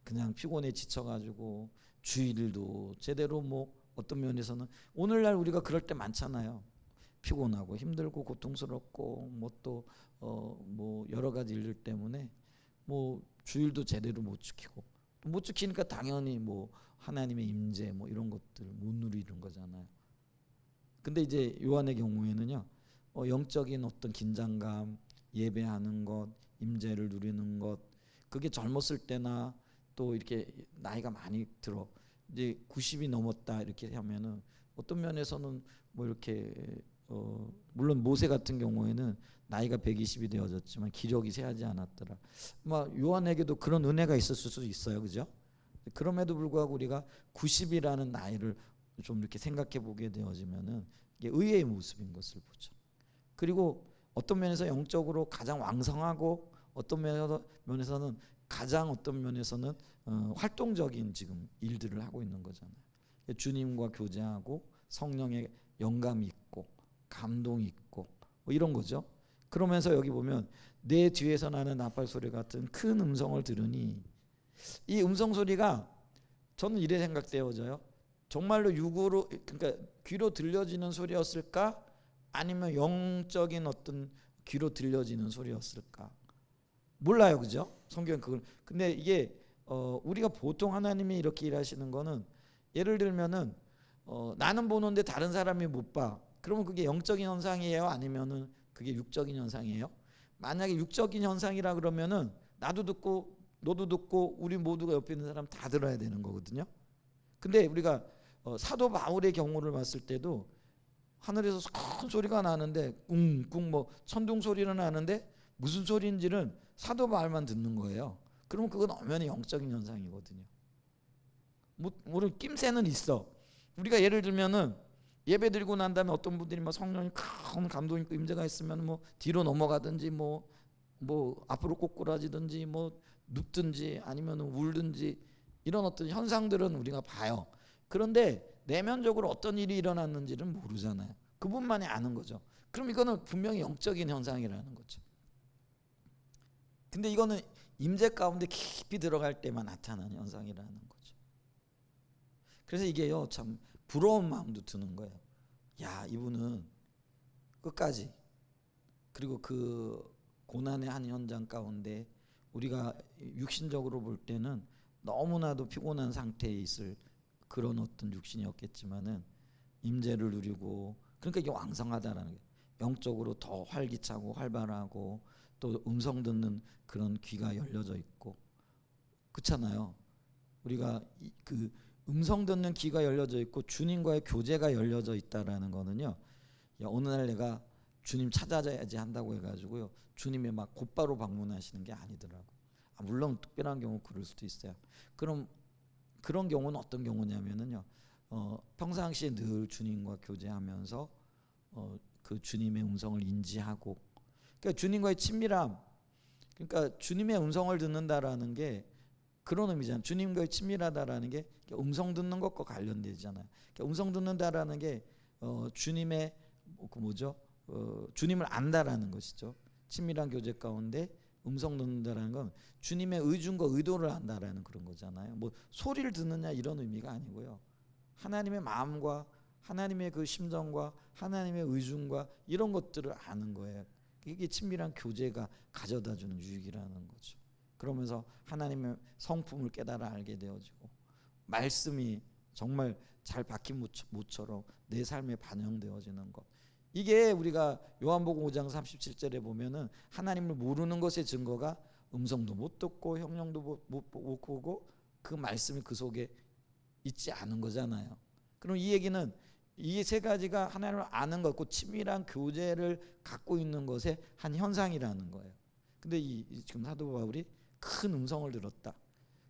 그냥 피곤해 지쳐가지고 주일도 제대로 뭐 어떤 면에서는 오늘날 우리가 그럴 때 많잖아요. 피곤하고 힘들고 고통스럽고 뭐 또 뭐 여러 가지 일들 때문에 뭐 주일도 제대로 못 지키고, 못 지키니까 당연히 뭐 하나님의 임재 뭐 이런 것들 못 누리는 거잖아요. 근데 이제 요한의 경우에는요, 영적인 어떤 긴장감, 예배하는 것, 임재를 누리는 것, 그게 젊었을 때나 또 이렇게 나이가 많이 들어 이제 90이 넘었다 이렇게 하면은 어떤 면에서는 뭐 이렇게 물론 모세 같은 경우에는 나이가 120이 되어졌지만 기력이 쇠하지 않았더라. 막 요한에게도 그런 은혜가 있었을 수도 있어요, 그죠? 그럼에도 불구하고 우리가 90이라는 나이를 좀 이렇게 생각해 보게 되어지면은 이게 의외의 모습인 것을 보죠. 그리고 어떤 면에서 영적으로 가장 왕성하고 어떤 면에서는 가장 어떤 면에서는 활동적인 지금 일들을 하고 있는 거잖아요. 주님과 교제하고 성령의 영감이 있고 감동이 있고 뭐 이런 거죠. 그러면서 여기 보면 내 뒤에서 나는 나팔 소리 같은 큰 음성을 들으니, 이 음성 소리가 저는 이래 생각되어져요. 정말로 육으로, 그러니까 귀로 들려지는 소리였을까? 아니면 영적인 어떤 귀로 들려지는 소리였을까? 몰라요, 그죠? 성경은 그걸. 근데 이게 우리가 보통 하나님이 이렇게 일하시는 거는, 예를 들면은 나는 보는데 다른 사람이 못 봐. 그러면 그게 영적인 현상이에요? 아니면은 그게 육적인 현상이에요? 만약에 육적인 현상이라 그러면은 나도 듣고 너도 듣고 우리 모두가 옆에 있는 사람 다 들어야 되는 거거든요. 근데 우리가 사도 바울의 경우를 봤을 때도 하늘에서 큰 소리가 나는데 웅웅 뭐 천둥 소리는 나는데 무슨 소리인지는 사도 바울만 듣는 거예요. 그러면 그건 엄연히 영적인 현상이거든요. 모르는 낌새는 있어. 우리가 예를 들면은 예배 드리고 난 다음에 어떤 분들이 막 성령이 큰 감동 있고 임재가 있으면 뭐 뒤로 넘어가든지 뭐 앞으로 꼬꾸라지든지 뭐 눕든지 아니면 울든지 이런 어떤 현상들은 우리가 봐요. 그런데 내면적으로 어떤 일이 일어났는지는 모르잖아요. 그분만이 아는 거죠. 그럼 이거는 분명히 영적인 현상이라는 거죠. 근데 이거는 임재 가운데 깊이 들어갈 때만 나타나는 현상이라는 거죠. 그래서 이게요, 참 부러운 마음도 드는 거예요. 야, 이분은 끝까지, 그리고 그 고난의 한 현장 가운데 우리가 육신적으로 볼 때는 너무나도 피곤한 상태에 있을 그런 어떤 육신이었겠지만은 임재를 누리고, 그러니까 이게 왕성하다라는 게, 영적으로 더 활기차고 활발하고 또 음성 듣는 그런 귀가 열려져 있고, 그렇잖아요. 우리가 그 음성 듣는 귀가 열려져 있고 주님과의 교제가 열려져 있다라는 거는요, 야, 어느 날 내가 주님 찾아야지 한다고 해가지고요, 주님이 막 곧바로 방문하시는 게 아니더라고. 물론 특별한 경우 그럴 수도 있어요. 그럼 그런 경우는 어떤 경우냐면은요, 평상시에 늘 주님과 교제하면서 그 주님의 음성을 인지하고, 그러니까 주님과의 친밀함, 그러니까 주님의 음성을 듣는다라는 게 그런 의미잖아요. 주님과의 친밀하다라는 게 음성 듣는 것과 관련되잖아요. 그러니까 음성 듣는다라는 게 주님의 그 뭐죠? 주님을 안다라는 것이죠. 친밀한 교제 가운데 음성 듣는다라는 건 주님의 의중과 의도를 안다라는 그런 거잖아요. 뭐 소리를 듣느냐 이런 의미가 아니고요. 하나님의 마음과 하나님의 그 심정과 하나님의 의중과 이런 것들을 아는 거예요. 이게 친밀한 교제가 가져다주는 유익이라는 거죠. 그러면서 하나님의 성품을 깨달아 알게 되어지고, 말씀이 정말 잘 박힌 모처럼 내 삶에 반영되어지는 것. 이게 우리가 요한복음 5장 37절에 보면은 하나님을 모르는 것의 증거가 음성도 못 듣고 형령도 못 보고 그 말씀이 그 속에 있지 않은 거잖아요. 그럼 이 얘기는 이 세 가지가 하나님을 아는 것고 친밀한 교제를 갖고 있는 것의 한 현상이라는 거예요. 근데 지금 사도 바울이 큰 음성을 들었다.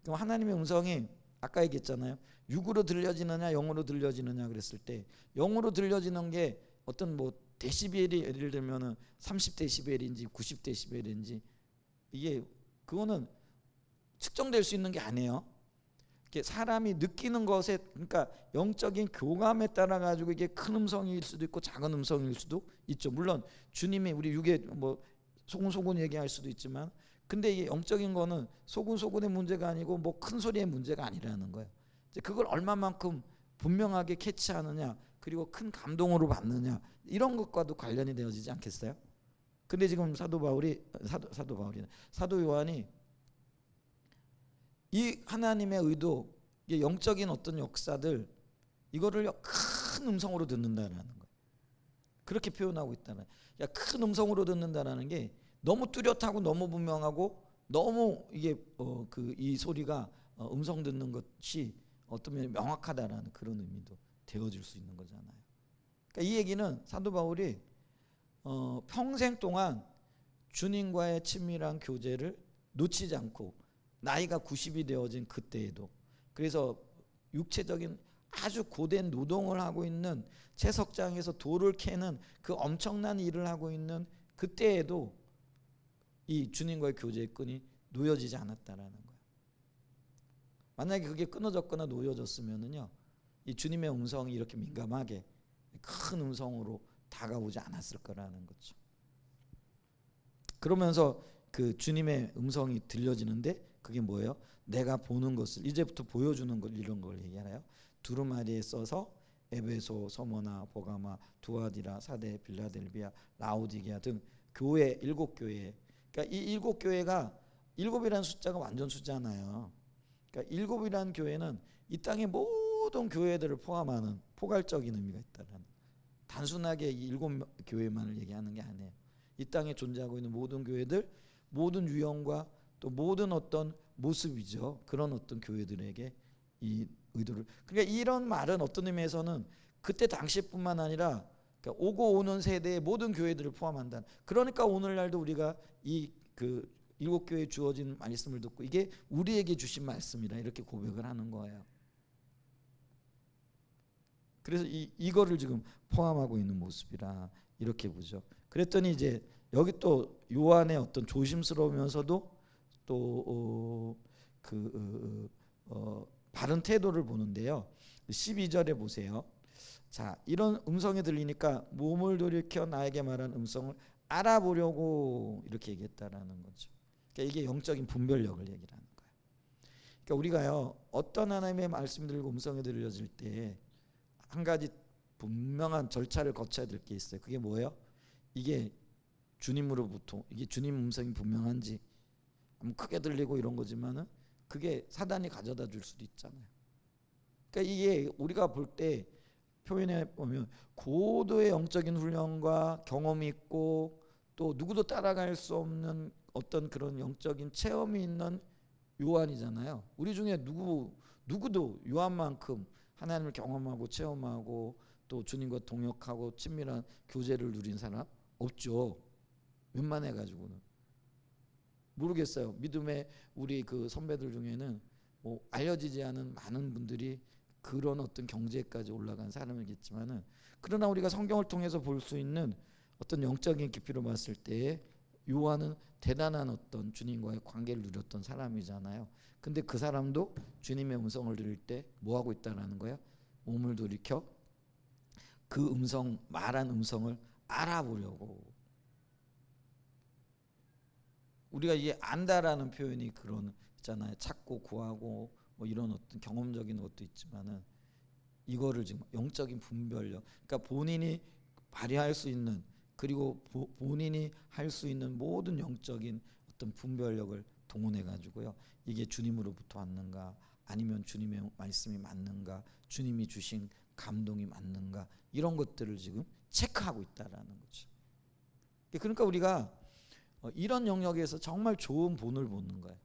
그럼 하나님의 음성이 아까 얘기했잖아요. 육으로 들려지느냐 영으로 들려지느냐 그랬을 때, 영으로 들려지는 게 어떤 뭐 데시벨이 예를 들면은 30데시벨인지 90데시벨인지 이게 그거는 측정될 수 있는 게 아니에요. 사람이 느끼는 것에, 그러니까 영적인 교감에 따라 가지고 이게 큰 음성일 수도 있고 작은 음성일 수도 있죠. 물론 주님이 우리 육에 뭐 소곤소곤 얘기할 수도 있지만, 근데 이게 영적인 거는 소곤소곤의 문제가 아니고 뭐 큰 소리의 문제가 아니라는 거예요. 이제 그걸 얼마만큼 분명하게 캐치하느냐, 그리고 큰 감동으로 받느냐, 이런 것과도 관련이 되어지지 않겠어요? 근데 지금 사도 요한이 이 하나님의 의도, 영적인 어떤 역사들, 이거를 큰 음성으로 듣는다라는 거예요. 그렇게 표현하고 있다는 거예요. 큰 음성으로 듣는다라는 게 너무 뚜렷하고 너무 분명하고 너무 이게 이 소리가 음성 듣는 것이 어떤 명확하다라는 그런 의미도 되어줄 수 있는 거잖아요. 그러니까 이 얘기는 사도 바울이 평생 동안 주님과의 친밀한 교제를 놓치지 않고 나이가 90이 되어진 그때에도, 그래서 육체적인 아주 고된 노동을 하고 있는 채석장에서 돌을 캐는 그 엄청난 일을 하고 있는 그때에도 이 주님과의 교제의 끈이 놓여지지 않았다라는 거예요. 만약에 그게 끊어졌거나 놓여졌으면은요, 이 주님의 음성이 이렇게 민감하게 큰 음성으로 다가오지 않았을 거라는 거죠. 그러면서 그 주님의 음성이 들려지는데 그게 뭐예요? 내가 보는 것을 이제부터 보여주는 걸, 이런 걸 얘기하나요? 두루마리에 써서 에베소, 서머나, 보가마, 두아디라, 사데, 빌라델비아, 라오디게아 등 교회 7교회. 그러니까 이 7교회가 7이라는 숫자가 완전 숫자잖아요. 그러니까 7이라는 교회는 이 땅의 모든 교회들을 포함하는 포괄적인 의미가 있다는, 단순하게 이 7교회만을 얘기하는 게 아니에요. 이 땅에 존재하고 있는 모든 교회들, 모든 유형과 또 모든 어떤 모습이죠. 그런 어떤 교회들에게 이 의도를, 그러니까 이런 말은 어떤 의미에서는 그때 당시뿐만 아니라 그러니까 오고 오는 세대의 모든 교회들을 포함한다. 그러니까 오늘날도 우리가 이 그 7교회에 주어진 말씀을 듣고 이게 우리에게 주신 말씀이라 이렇게 고백을 하는 거예요. 그래서 이거를 지금 포함하고 있는 모습이라 이렇게 보죠. 그랬더니 이제 여기 또 요한의 어떤 조심스러우면서도 또 바른 태도를 보는데요. 12절에 보세요. 자, 이런 음성이 들리니까 몸을 돌이켜 나에게 말한 음성을 알아보려고 이렇게 얘기했다라는 거죠. 그러니까 이게 영적인 분별력을 얘기를 하는 거예요. 그러니까 우리가요, 어떤 하나님의 말씀이 들리고 음성이 들려질 때 한 가지 분명한 절차를 거쳐야 될 게 있어요. 그게 뭐예요? 이게 주님으로부터, 이게 주님 음성이 분명한지, 크게 들리고 이런 거지만은 그게 사단이 가져다 줄 수도 있잖아요. 그러니까 이게 우리가 볼 때 표현해 보면 고도의 영적인 훈련과 경험이 있고 또 누구도 따라갈 수 없는 어떤 그런 영적인 체험이 있는 요한이잖아요. 우리 중에 누구도 요한만큼 하나님을 경험하고 체험하고 또 주님과 동역하고 친밀한 교제를 누린 사람 없죠. 웬만해 가지고는 모르겠어요. 믿음의 우리 그 선배들 중에는 뭐 알려지지 않은 많은 분들이 그런 어떤 경지에까지 올라간 사람이겠지만은, 그러나 우리가 성경을 통해서 볼 수 있는 어떤 영적인 깊이로 봤을 때 요한은 대단한 어떤 주님과의 관계를 누렸던 사람이잖아요. 근데 그 사람도 주님의 음성을 들을 때 뭐 하고 있다라는 거예요? 몸을 돌이켜 그 음성, 말한 음성을 알아보려고. 우리가 이게 안다라는 표현이 그런 있잖아요. 찾고 구하고 뭐 이런 어떤 경험적인 것도 있지만은 이거를 지금 영적인 분별력, 그러니까 본인이 발휘할 수 있는, 그리고 본인이 할 수 있는 모든 영적인 어떤 분별력을 동원해 가지고요, 이게 주님으로부터 왔는가 아니면 주님의 말씀이 맞는가, 주님이 주신 감동이 맞는가, 이런 것들을 지금 체크하고 있다라는 거죠. 그러니까 우리가 이런 영역에서 정말 좋은 본을 보는 거예요.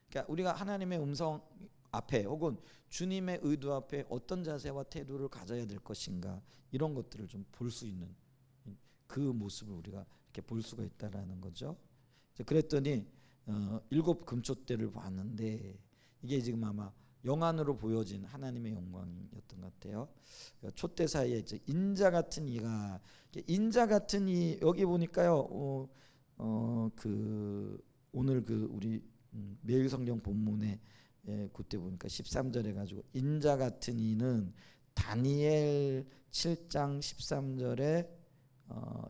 그러니까 우리가 하나님의 음성 앞에 혹은 주님의 의도 앞에 어떤 자세와 태도를 가져야 될 것인가, 이런 것들을 좀 볼 수 있는 그 모습을 우리가 이렇게 볼 수가 있다라는 거죠. 그랬더니 7 금초대를 봤는데 이게 지금 아마 영안으로 보여진 하나님의 영광이었던 것 같아요. 촛대 사이에 이제 인자 같은 이가, 인자 같은 이, 여기 보니까요, 그 오늘 그 우리 매일 성경 본문에 그때 보니까 13절에 가지고 인자 같은 이는 다니엘 7장 13절에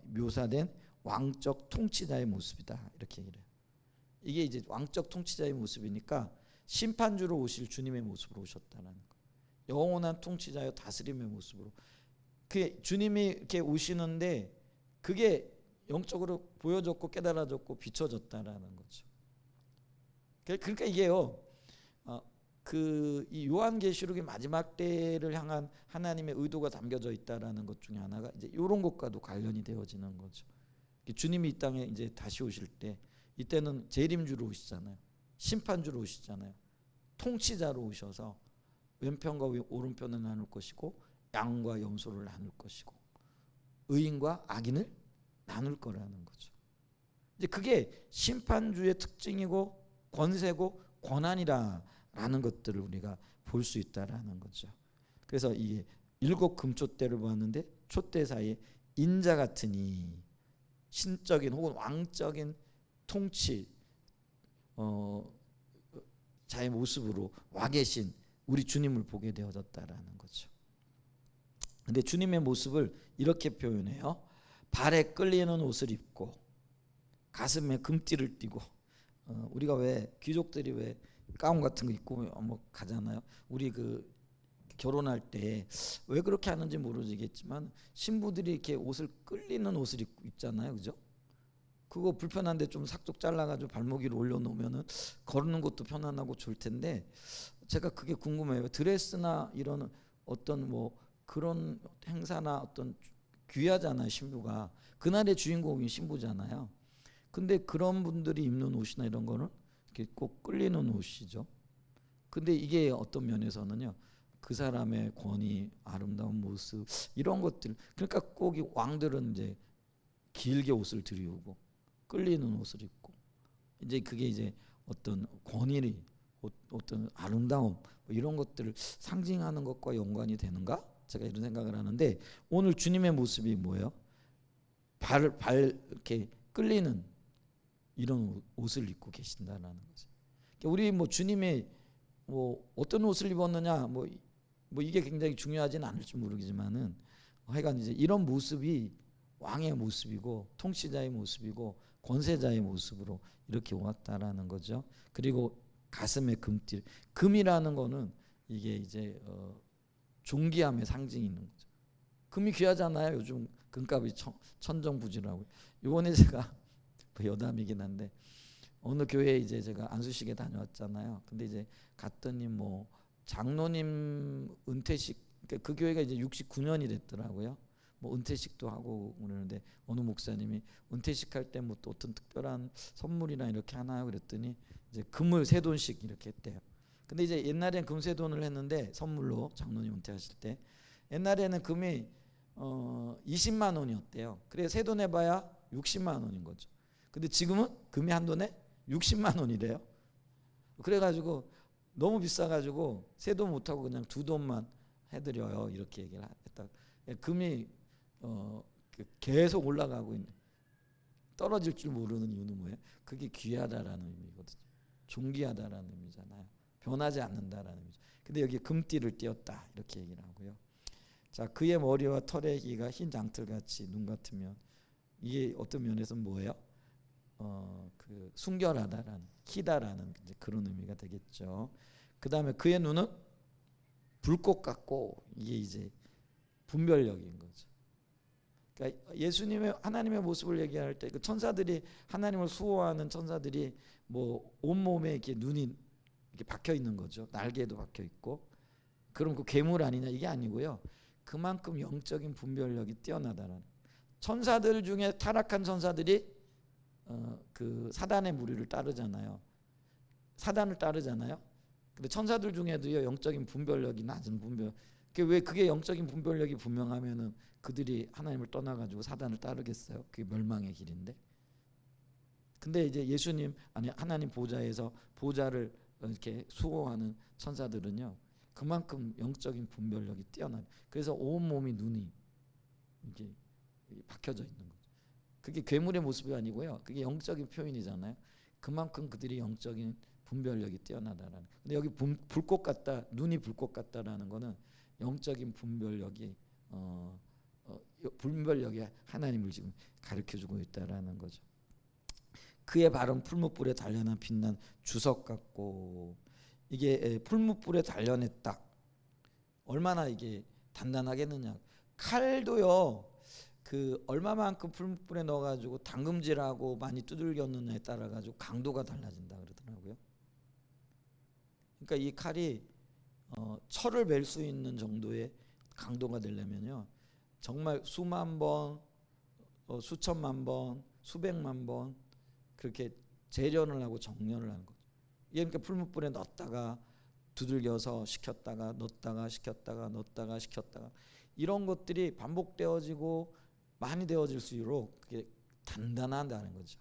묘사된 왕적 통치자의 모습이다, 이렇게 얘기를 해요. 이게 이제 왕적 통치자의 모습이니까 심판주로 오실 주님의 모습으로 오셨다는 거. 영원한 통치자여 다스림의 모습으로. 그 주님이 이렇게 오시는데 그게 영적으로 보여졌고 깨달아졌고 비춰졌다라는 거죠. 그러니까 이게요, 이 요한계시록의 마지막 때를 향한 하나님의 의도가 담겨져 있다라는 것 중에 하나가 이제 이런 것과도 관련이 되어지는 거죠. 주님이 이 땅에 이제 다시 오실 때, 이때는 재림주로 오시잖아요. 심판주로 오시잖아요. 통치자로 오셔서 왼편과 오른편을 나눌 것이고 양과 염소를 나눌 것이고 의인과 악인을 나눌 거라는 거죠. 이제 그게 심판주의 특징이고 권세고 권한이라는 것들을 우리가 볼 수 있다라는 거죠. 그래서 이게 7 금촛대를 보았는데 촛대 사이에 인자 같은 이 신적인 혹은 왕적인 통치 자의 모습으로 와 계신 우리 주님을 보게 되어졌다라는 거죠. 근데 주님의 모습을 이렇게 표현해요. 발에 끌리는 옷을 입고 가슴에 금띠를 띠고, 우리가 왜 귀족들이 왜 가운 같은 거 입고 뭐 가잖아요. 우리 그 결혼할 때 왜 그렇게 하는지 모르겠지만 신부들이 이렇게 옷을 끌리는 옷을 입잖아요, 그죠? 그거 불편한데 좀 삭족 잘라가지고 발목 위로 올려놓으면은 걸는 것도 편안하고 좋을 텐데, 제가 그게 궁금해요. 드레스나 이런 어떤 뭐 그런 행사나 어떤 귀하잖아요, 신부가. 그날의 주인공이 신부잖아요. 근데 그런 분들이 입는 옷이나 이런 거는 이렇게 꼭 끌리는 옷이죠. 근데 이게 어떤 면에서는요, 그 사람의 권위, 아름다운 모습, 이런 것들, 그러니까 꼭 이 왕들은 이제 길게 옷을 들이우고 끌리는 옷을 입고, 이제 그게 이제 어떤 권위, 어떤 아름다움, 뭐 이런 것들을 상징하는 것과 연관이 되는가? 제가 이런 생각을 하는데 오늘 주님의 모습이 뭐예요? 이렇게 끌리는 이런 옷을 입고 계신다라는 거죠. 우리 뭐 주님이 뭐 어떤 옷을 입었느냐 뭐 이게 굉장히 중요하지는 않을지 모르겠지만은 하여간 이제 이런 모습이 왕의 모습이고 통치자의 모습이고 권세자의 모습으로 이렇게 왔다라는 거죠. 그리고 가슴에 금띠, 금이라는 거는 이게 이제 존귀함의 상징이 있는 거죠. 금이 귀하잖아요. 요즘 금값이 천정부지라고. 이번에 제가 여담이긴 한데 어느 교회에 이제 제가 안수식에 다녀왔잖아요. 근데 이제 갔더니 뭐 장로님 은퇴식, 그 교회가 이제 69년이 됐더라고요. 뭐 은퇴식도 하고 그러는데 어느 목사님이 은퇴식 할 때 뭐 또 어떤 특별한 선물이나 이렇게 하나요? 그랬더니 이제 금을 세 돈씩 이렇게 했대요. 근데 이제 옛날엔 금 세 돈을 했는데 선물로 장로님 은퇴하실 때 옛날에는 금이 20만 원이었대요. 그래 세 돈 해봐야 60만 원인 거죠. 근데 지금은 금이 한 돈에 60만 원이래요. 그래가지고 너무 비싸가지고 세 돈 못하고 그냥 두 돈만 해드려요. 이렇게 얘기를 했다. 금이 계속 올라가고 있는, 떨어질 줄 모르는 이유는 뭐예요? 그게 귀하다라는 의미거든요. 존귀하다라는 의미잖아요. 변하지 않는다라는 의미죠. 근데 여기 금띠를 띄었다 이렇게 얘기를 하고요. 자, 그의 머리와 털의 기가 흰 장틀같이 눈 같으면 이게 어떤 면에서는 뭐예요? 그 순결하다라는, 희다라는 이제 그런 의미가 되겠죠. 그 다음에 그의 눈은 불꽃 같고 이게 이제 분별력인 거죠. 그러니까 예수님의 하나님의 모습을 얘기할 때 그 천사들이 하나님을 수호하는 천사들이 뭐 온몸에 이렇게 눈이 이렇게 박혀 있는 거죠. 날개도 박혀 있고. 그럼 그 괴물 아니냐 이게 아니고요. 그만큼 영적인 분별력이 뛰어나다라는. 천사들 중에 타락한 천사들이 그 사단의 무리를 따르잖아요. 사단을 따르잖아요. 근데 천사들 중에도요 영적인 분별력이 낮은 분별. 왜 그게 영적인 분별력이 분명하면은 그들이 하나님을 떠나가지고 사단을 따르겠어요? 그게 멸망의 길인데. 근데 이제 예수님 아니 하나님 보좌에서 보좌를 이렇게 수호하는 천사들은요 그만큼 영적인 분별력이 뛰어나요. 그래서 온 몸이 눈이 이렇게 박혀져 있는 거죠. 그게 괴물의 모습이 아니고요. 그게 영적인 표현이잖아요. 그만큼 그들이 영적인 분별력이 뛰어나다라는. 근데 여기 불꽃 같다, 눈이 불꽃 같다라는 거는 영적인 분별력이 분별력이 하나님을 지금 가르쳐주고 있다라는 거죠. 그의 발은 풀무불에 단련한 빛난 주석 같고 이게 풀무불에 단련했다. 얼마나 이게 단단하겠느냐. 칼도요. 그 얼마만큼 풀무불에 넣어가지고 담금질하고 많이 두들겼느냐에 따라 가지고 강도가 달라진다 그러더라고요. 그러니까 이 칼이 철을 멜 수 있는 정도의 강도가 되려면요 정말 수만 번, 수천만 번, 수백만 번 그렇게 재련을 하고 정련을 하는 거죠. 그러니까 풀무불에 넣었다가 두들겨서 식혔다가 넣었다가 식혔다가 넣었다가 식혔다가 이런 것들이 반복되어지고 많이 되어질수록 그게 단단하다는 거죠.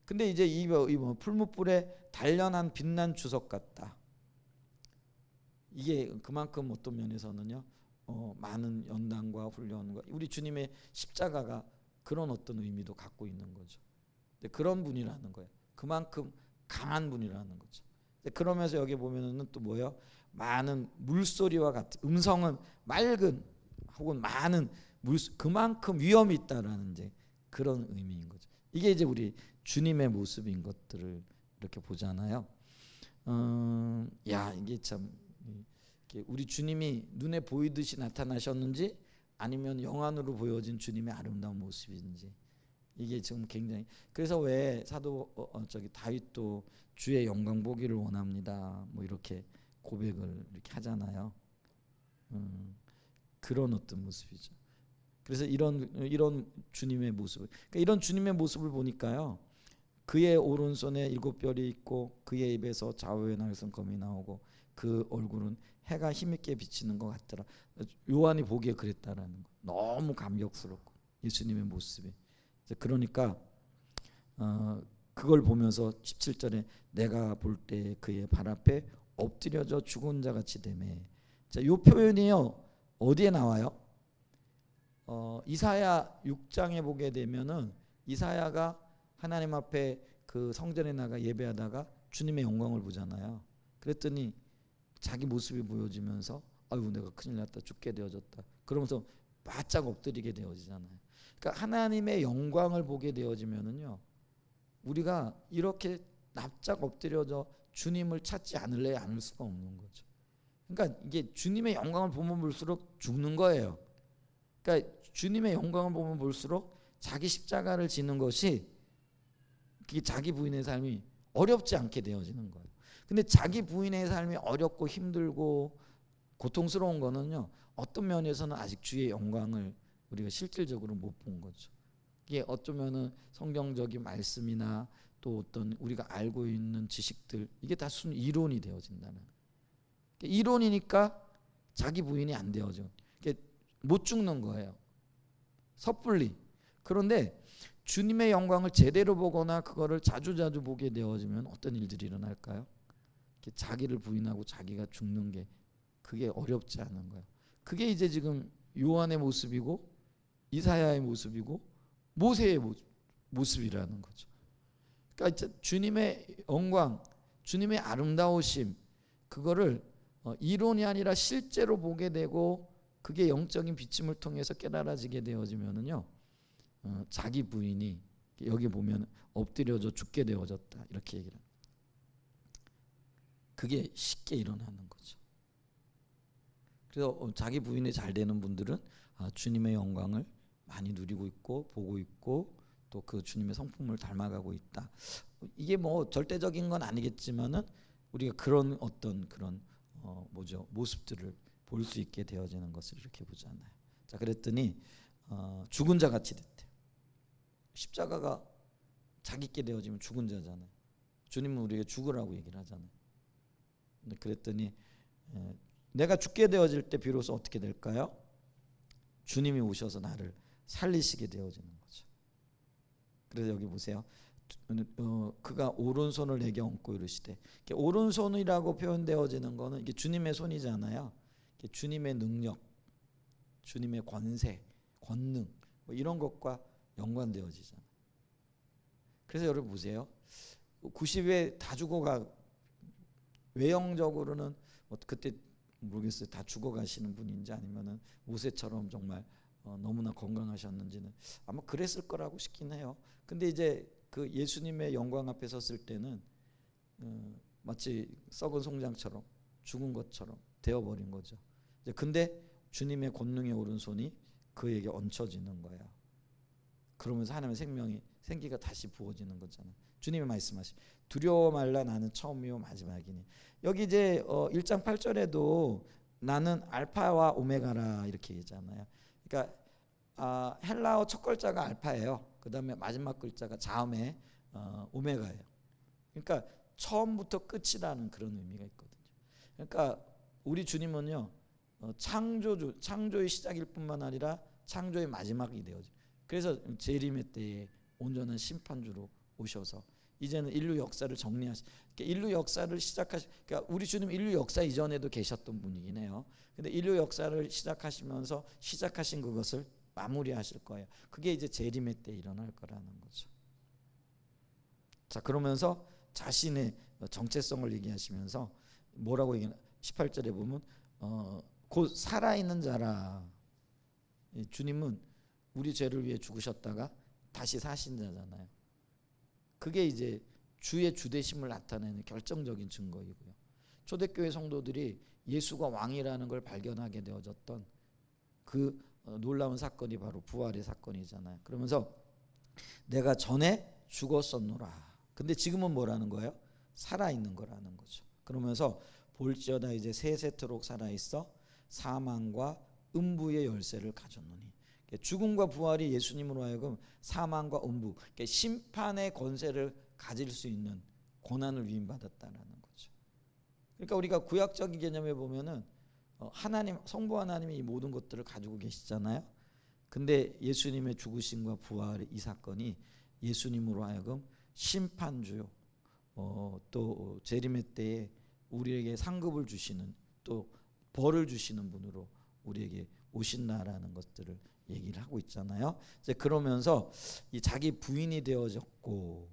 근데 이제 이 풀무불에 단련한 빛난 주석 같다. 이게 그만큼 어떤 면에서는요 많은 연단과 훈련과 우리 주님의 십자가가 그런 어떤 의미도 갖고 있는 거죠. 그런 분이라는 거예요. 그만큼 강한 분이라는 거죠. 그러면서 여기 보면은 또 뭐예요? 많은 물소리와 같은 음성은 맑은 혹은 많은 그만큼 위험이 있다라는 이제 그런 의미인 거죠. 이게 이제 우리 주님의 모습인 것들을 이렇게 보잖아요. 야 이게 참 우리 주님이 눈에 보이듯이 나타나셨는지 아니면 영안으로 보여진 주님의 아름다운 모습인지 이게 지금 굉장히 그래서 왜 사도 다윗도 주의 영광 보기를 원합니다. 뭐 이렇게 고백을 이렇게 하잖아요. 그런 어떤 모습이죠. 그래서 이런 주님의 모습, 그러니까 이런 주님의 모습을 보니까요. 그의 오른손에 7별이 있고 그의 입에서 좌우의 날성검이 나오고 그 얼굴은 해가 힘있게 비치는 것 같더라. 요한이 보기에 그랬다라는 거. 너무 감격스럽고 예수님의 모습이. 그러니까 그걸 보면서 17절에 내가 볼 때 그의 발 앞에 엎드려져 죽은 자 같이 되매. 자, 요 표현이요. 어디에 나와요? 이사야 6장에 보게 되면은 이사야가 하나님 앞에 그 성전에 나가 예배하다가 주님의 영광을 보잖아요. 그랬더니 자기 모습이 보여지면서 아이고 내가 큰일 났다, 죽게 되어졌다, 그러면서 바짝 엎드리게 되어지잖아요. 그러니까 하나님의 영광을 보게 되어지면은요, 우리가 이렇게 납작 엎드려져 주님을 찾지 않을래 않을 수가 없는 거죠. 그러니까 이게 주님의 영광을 보면 볼수록 죽는 거예요. 그러니까 주님의 영광을 보면 볼수록 자기 십자가를 지는 것이 자기 부인의 삶이 어렵지 않게 되어지는 거예요. 근데 자기 부인의 삶이 어렵고 힘들고 고통스러운 거는요, 어떤 면에서는 아직 주의 영광을 우리가 실질적으로 못 본 거죠. 이게 어쩌면은 성경적인 말씀이나 또 어떤 우리가 알고 있는 지식들, 이게 다 순 이론이 되어진다는. 이론이니까 자기 부인이 안 되어져. 못 죽는 거예요. 섣불리. 그런데 주님의 영광을 제대로 보거나 그거를 자주자주 보게 되어지면 어떤 일들이 일어날까요? 자기를 부인하고 자기가 죽는 게 그게 어렵지 않은 거예요. 그게 이제 지금 요한의 모습이고 이사야의 모습이고 모세의 모습이라는 거죠. 그러니까 주님의 영광, 주님의 아름다우심, 그거를 이론이 아니라 실제로 보게 되고 그게 영적인 비침을 통해서 깨달아지게 되어지면은요, 자기 부인이 여기 보면 엎드려져 죽게 되어졌다 이렇게 얘기를 합니다. 그게 쉽게 일어나는 거죠. 그래서 자기 부인이 잘 되는 분들은 주님의 영광을 많이 누리고 있고 보고 있고 또 그 주님의 성품을 닮아가고 있다. 이게 뭐 절대적인 건 아니겠지만은 우리가 그런 어떤 그런 모습들을 볼 수 있게 되어지는 것을 이렇게 보잖아요. 자, 그랬더니 죽은 자 같이 됐대요. 십자가가 자기께 되어지면 죽은 자잖아요. 주님은 우리에게 죽으라고 얘기를 하잖아요. 근데 그랬더니 내가 죽게 되어질 때 비로소 어떻게 될까요? 주님이 오셔서 나를 살리시게 되어지는 거죠. 그래서 여기 보세요. 그가 오른손을 내게 얹고 이르시되, 오른손이라고 표현되어지는 거는 이게 주님의 손이잖아요. 이게 주님의 능력, 주님의 권세, 권능 뭐 이런 것과 연관되어지잖아요. 그래서 여러분 보세요. 90에 다 죽어가, 외형적으로는 그때 모르겠어요. 다 죽어가시는 분인지 아니면은 모세처럼 정말 너무나 건강하셨는지는 아마 그랬을 거라고 싶긴 해요. 근데 이제 그 예수님의 영광 앞에 섰을 때는 마치 썩은 송장처럼 죽은 것처럼 되어버린 거죠. 근데 주님의 권능의 오른손이 그에게 얹혀지는 거예요. 그러면서 하나님의 생명이 생기가 다시 부어지는 거잖아요. 주님이 말씀하시 두려워 말라 나는 처음이요 마지막이니. 여기 이제 1장 8절에도 나는 알파와 오메가라 이렇게 얘기하잖아요. 그러니까 헬라어 첫 글자가 알파예요. 그 다음에 마지막 글자가 자음의 오메가예요. 그러니까 처음부터 끝이라는 그런 의미가 있거든요. 그러니까 우리 주님은요, 창조의 시작일 뿐만 아니라 창조의 마지막이 되어져. 그래서 재림의 때에 온전한 심판주로 오셔서 이제는 인류 역사를 그러니까 인류 역사를 그러니까 우리 주님 인류 역사 이전에도 계셨던 분이긴 해요. 근데 인류 역사를 시작하시면서 시작하신 그것을 마무리하실 거예요. 그게 이제 재림의 때 일어날 거라는 거죠. 자, 그러면서 자신의 정체성을 얘기하시면서 뭐라고 얘기하나? 18절에 보면 곧 살아있는 자라. 주님은 우리 죄를 위해 죽으셨다가 다시 사신 자잖아요. 그게 이제 주의 주되심을 나타내는 결정적인 증거이고요. 초대교회 성도들이 예수가 왕이라는 걸 발견하게 되어졌던 그 놀라운 사건이 바로 부활의 사건이잖아요. 그러면서 내가 전에 죽었었노라. 근데 지금은 뭐라는 거예요? 살아있는 거라는 거죠. 그러면서 볼지어다 이제 세세토록 살아있어 사망과 음부의 열쇠를 가졌노니. 죽음과 부활이 예수님으로 하여금 사망과 음부, 심판의 권세를 가질 수 있는 권한을 위임받았다는 거죠. 그러니까 우리가 구약적인 개념에 보면은 하나님, 성부 하나님이 이 모든 것들을 가지고 계시잖아요. 근데 예수님의 죽으심과 부활의 이 사건이 예수님으로 하여금 심판주요, 또 재림의 때에 우리에게 상급을 주시는 또 벌을 주시는 분으로 우리에게 오신다라는 것들을 얘기를 하고 있잖아요. 이제 그러면서 이 자기 부인이 되어졌고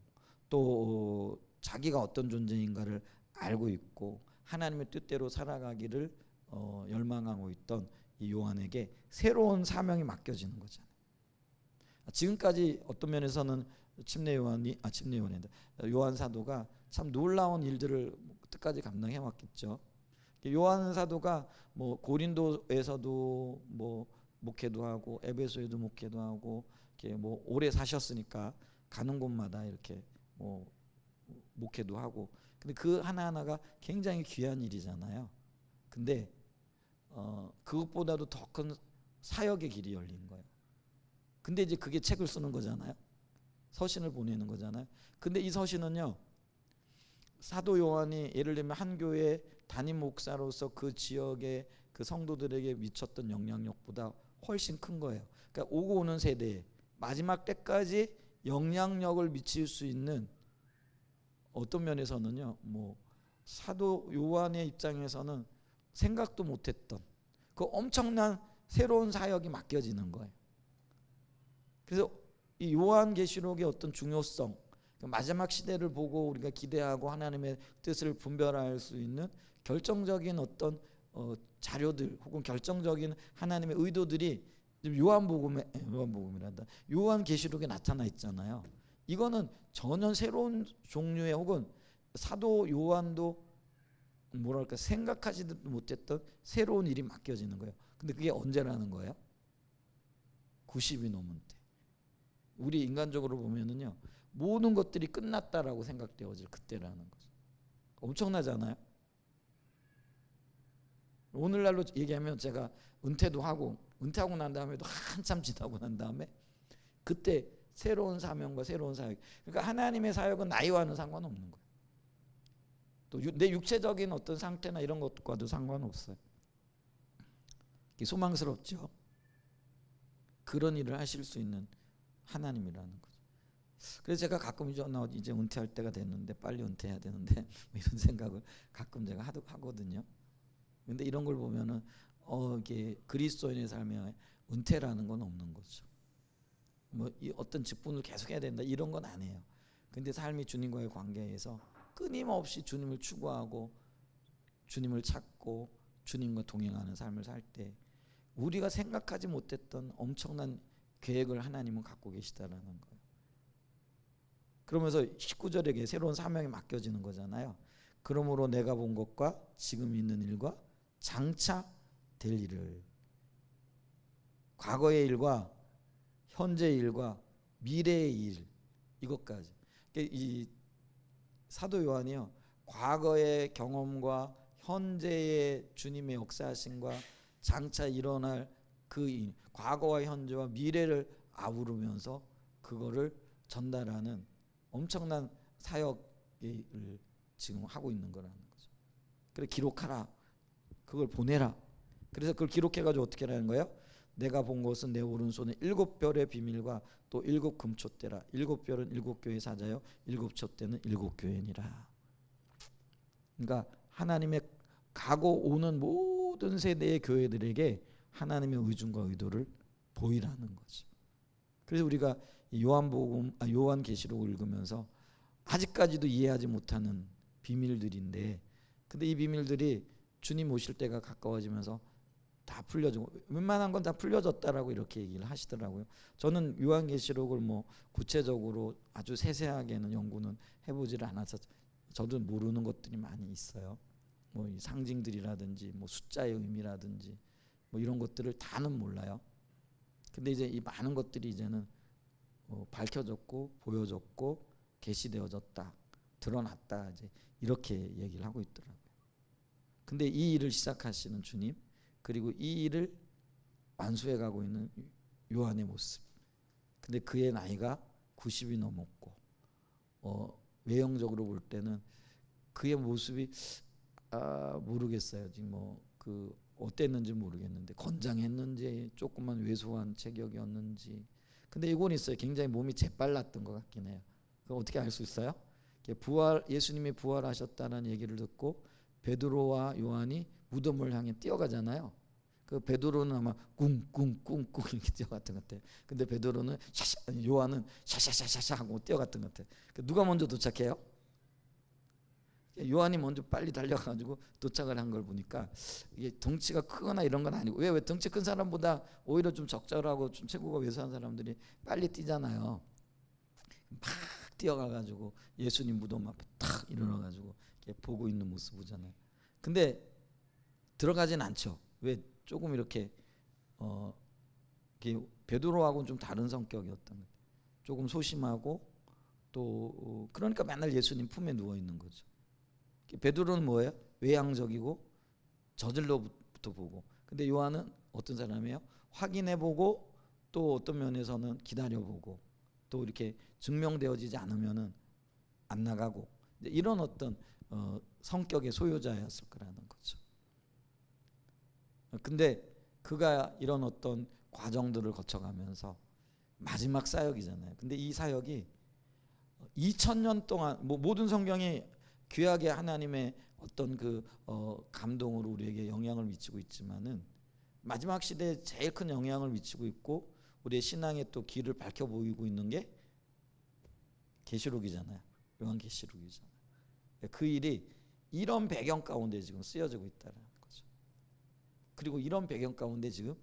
또 자기가 어떤 존재인가를 알고 있고 하나님의 뜻대로 살아가기를 열망하고 있던 이 요한에게 새로운 사명이 맡겨지는 거잖아요. 지금까지 어떤 면에서는 요한 사도가 참 놀라운 일들을 끝까지 감당해 왔겠죠. 요한 사도가 뭐 고린도에서도 뭐 목회도 하고 에베소에도 목회도 하고 이렇게 뭐 오래 사셨으니까 가는 곳마다 이렇게 뭐 목회도 하고, 근데 그 하나하나가 굉장히 귀한 일이잖아요. 근데 그것보다도 더 큰 사역의 길이 열린 거예요. 근데 이제 그게 책을 쓰는 거잖아요. 서신을 보내는 거잖아요. 근데 이 서신은요, 사도 요한이 예를 들면 한 교회 담임 목사로서 그 지역의 그 성도들에게 미쳤던 영향력보다 훨씬 큰 거예요. 그러니까 오고 오는 세대에 마지막 때까지 영향력을 미칠 수 있는, 어떤 면에서는요, 뭐 사도 요한의 입장에서는 생각도 못했던 그 엄청난 새로운 사역이 맡겨지는 거예요. 그래서 이 요한계시록의 어떤 중요성, 마지막 시대를 보고 우리가 기대하고 하나님의 뜻을 분별할 수 있는 결정적인 어떤 자료들 혹은 결정적인 하나님의 의도들이 요한계시록에 나타나 있잖아요. 이거는 전혀 새로운 종류의, 혹은 사도 요한도 뭐랄까 생각하지도 못했던 새로운 일이 맡겨지는 거예요. 근데 그게 언제라는 거예요? 90이 넘은 때. 우리 인간적으로 보면은요, 모든 것들이 끝났다라고 생각되어질 그때라는 거죠. 엄청나잖아요. 오늘날로 얘기하면 제가 은퇴하고 난 다음에도 한참 지나고 난 다음에 그때 새로운 사명과 새로운 사역, 그러니까 하나님의 사역은 나이와는 상관없는 거예요. 또 내 육체적인 어떤 상태나 이런 것과도 상관없어요. 소망스럽죠. 그런 일을 하실 수 있는 하나님이라는 거죠. 그래서 제가 가끔 이제 은퇴할 때가 됐는데 빨리 은퇴해야 되는데 이런 생각을 가끔 제가 하거든요. 근데 이런 걸 보면은 이게 그리스도인의 삶에 은퇴라는 건 없는 거죠. 뭐 이 어떤 직분을 계속 해야 된다 이런 건 아니에요. 근데 삶이 주님과의 관계에서 끊임없이 주님을 추구하고 주님을 찾고 주님과 동행하는 삶을 살 때 우리가 생각하지 못했던 엄청난 계획을 하나님은 갖고 계시다라는 거예요. 그러면서 19절에게 새로운 사명이 맡겨지는 거잖아요. 그러므로 내가 본 것과 지금 있는 일과 장차 될 일을, 과거의 일과 현재의 일과 미래의 일, 이것까지. 이 사도 요한이요, 과거의 경험과 현재의 주님의 역사하심과 장차 일어날 그 과거와 현재와 미래를 아우르면서 그거를 전달하는 엄청난 사역을 지금 하고 있는 거라는 거죠. 그래, 기록하라, 그걸 보내라. 그래서 그걸 기록해가지고 어떻게 하는 거예요? 내가 본 것은 내 오른손에 7별의 비밀과 또 7 금촛대라. 7별은 7교회 사자요, 7 촛대는 7교회니라. 그러니까 하나님의 가고 오는 모든 세대의 교회들에게 하나님의 의중과 의도를 보이라는 거죠. 그래서 우리가 요한계시록을 읽으면서 아직까지도 이해하지 못하는 비밀들인데, 근데 이 비밀들이 주님 오실 때가 가까워지면서 다 풀려지고 웬만한 건 다 풀려졌다라고 이렇게 얘기를 하시더라고요. 저는 요한계시록을 뭐 구체적으로 아주 세세하게는 연구는 해보지를 않아서 저도 모르는 것들이 많이 있어요. 뭐 이 상징들이라든지 뭐 숫자의 의미라든지 뭐 이런 것들을 다는 몰라요. 근데 이제 이 많은 것들이 이제는 밝혀졌고 보여졌고 계시되어졌다, 드러났다, 이제 이렇게 얘기를 하고 있더라고요. 근데 이 일을 시작하시는 주님, 그리고 이 일을 완수해 가고 있는 요한의 모습. 근데 그의 나이가 90이 넘었고 외형적으로 볼 때는 그의 모습이 모르겠어요. 지금 그 어땠는지 모르겠는데 건장했는지 조금만 왜소한 체격이었는지. 근데 이건 있어요. 굉장히 몸이 재빨랐던 것 같긴 해요. 그거 어떻게 알 수 있어요? 예수님이 부활하셨다는 얘기를 듣고 베드로와 요한이 무덤을 향해 뛰어가잖아요. 그 베드로는 아마 꿍꿍꿍꿍 이렇게 뛰어갔던 것 같아요. 근데 베드로는 요한은 샤샤샤샤 하고 뛰어갔던 것 같아요. 누가 먼저 도착해요? 요한이 먼저 빨리 달려가지고 도착을 한 걸 보니까 이게 덩치가 크거나 이런 건 아니고, 왜 덩치 큰 사람보다 오히려 좀 적절하고 좀 체구가 왜소한 사람들이 빨리 뛰잖아요. 막 뛰어가가지고 예수님 무덤 앞에 탁 일어나가지고 보고 있는 모습 보잖아요. 근데 들어가진 않죠. 왜? 조금 이렇게 베드로하고는 좀 다른 성격이었던 거예요. 조금 소심하고 또 그러니까 맨날 예수님 품에 누워 있는 거죠. 베드로는 뭐예요? 외향적이고 저질러부터 보고. 근데 요한은 어떤 사람이에요? 확인해보고 또 어떤 면에서는 기다려보고 또 이렇게 증명되어지지 않으면은 안 나가고, 이런 어떤 성격의 소유자였을 거라는 거죠. 근데 그가 이런 어떤 과정들을 거쳐가면서 마지막 사역이잖아요. 근데 이 사역이 2000년 동안 모든 성경이 귀하게 하나님의 어떤 그 감동으로 우리에게 영향을 미치고 있지만은 마지막 시대에 제일 큰 영향을 미치고 있고 우리의 신앙의 또 길을 밝혀 보이고 있는 게 계시록이잖아요. 요한계시록이잖아요. 그 일이 이런 배경 가운데 지금 쓰여지고 있다는 거죠. 그리고 이런 배경 가운데 지금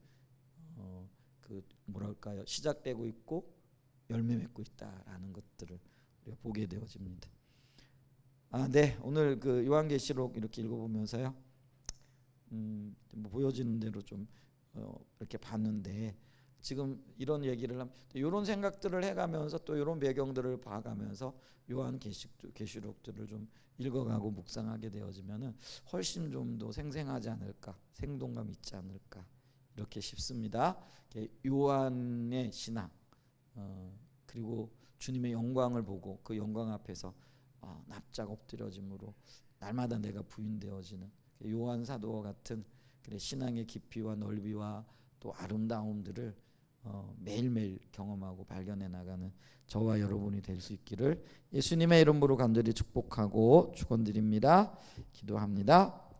그 뭐랄까요, 시작되고 있고 열매 맺고 있다라는 것들을 우리가 보게 되어집니다. 네, 오늘 그 요한계시록 이렇게 읽어보면서요, 뭐 보여지는 대로 좀 이렇게 봤는데, 지금 이런 얘기를 하면 이런 생각들을 해가면서 또 이런 배경들을 봐가면서 요한계시록들을 좀 읽어가고 묵상하게 되어지면은 훨씬 좀 더 생생하지 않을까, 생동감 있지 않을까 이렇게 싶습니다. 요한의 신앙, 그리고 주님의 영광을 보고 그 영광 앞에서 납작 엎드려짐으로 날마다 내가 부인되어지는 요한 사도와 같은 신앙의 깊이와 넓이와 또 아름다움들을 매일매일 경험하고 발견해 나가는 저와 여러분이 될 수 있기를 예수님의 이름으로 간절히 축복하고 축원드립니다. 기도합니다.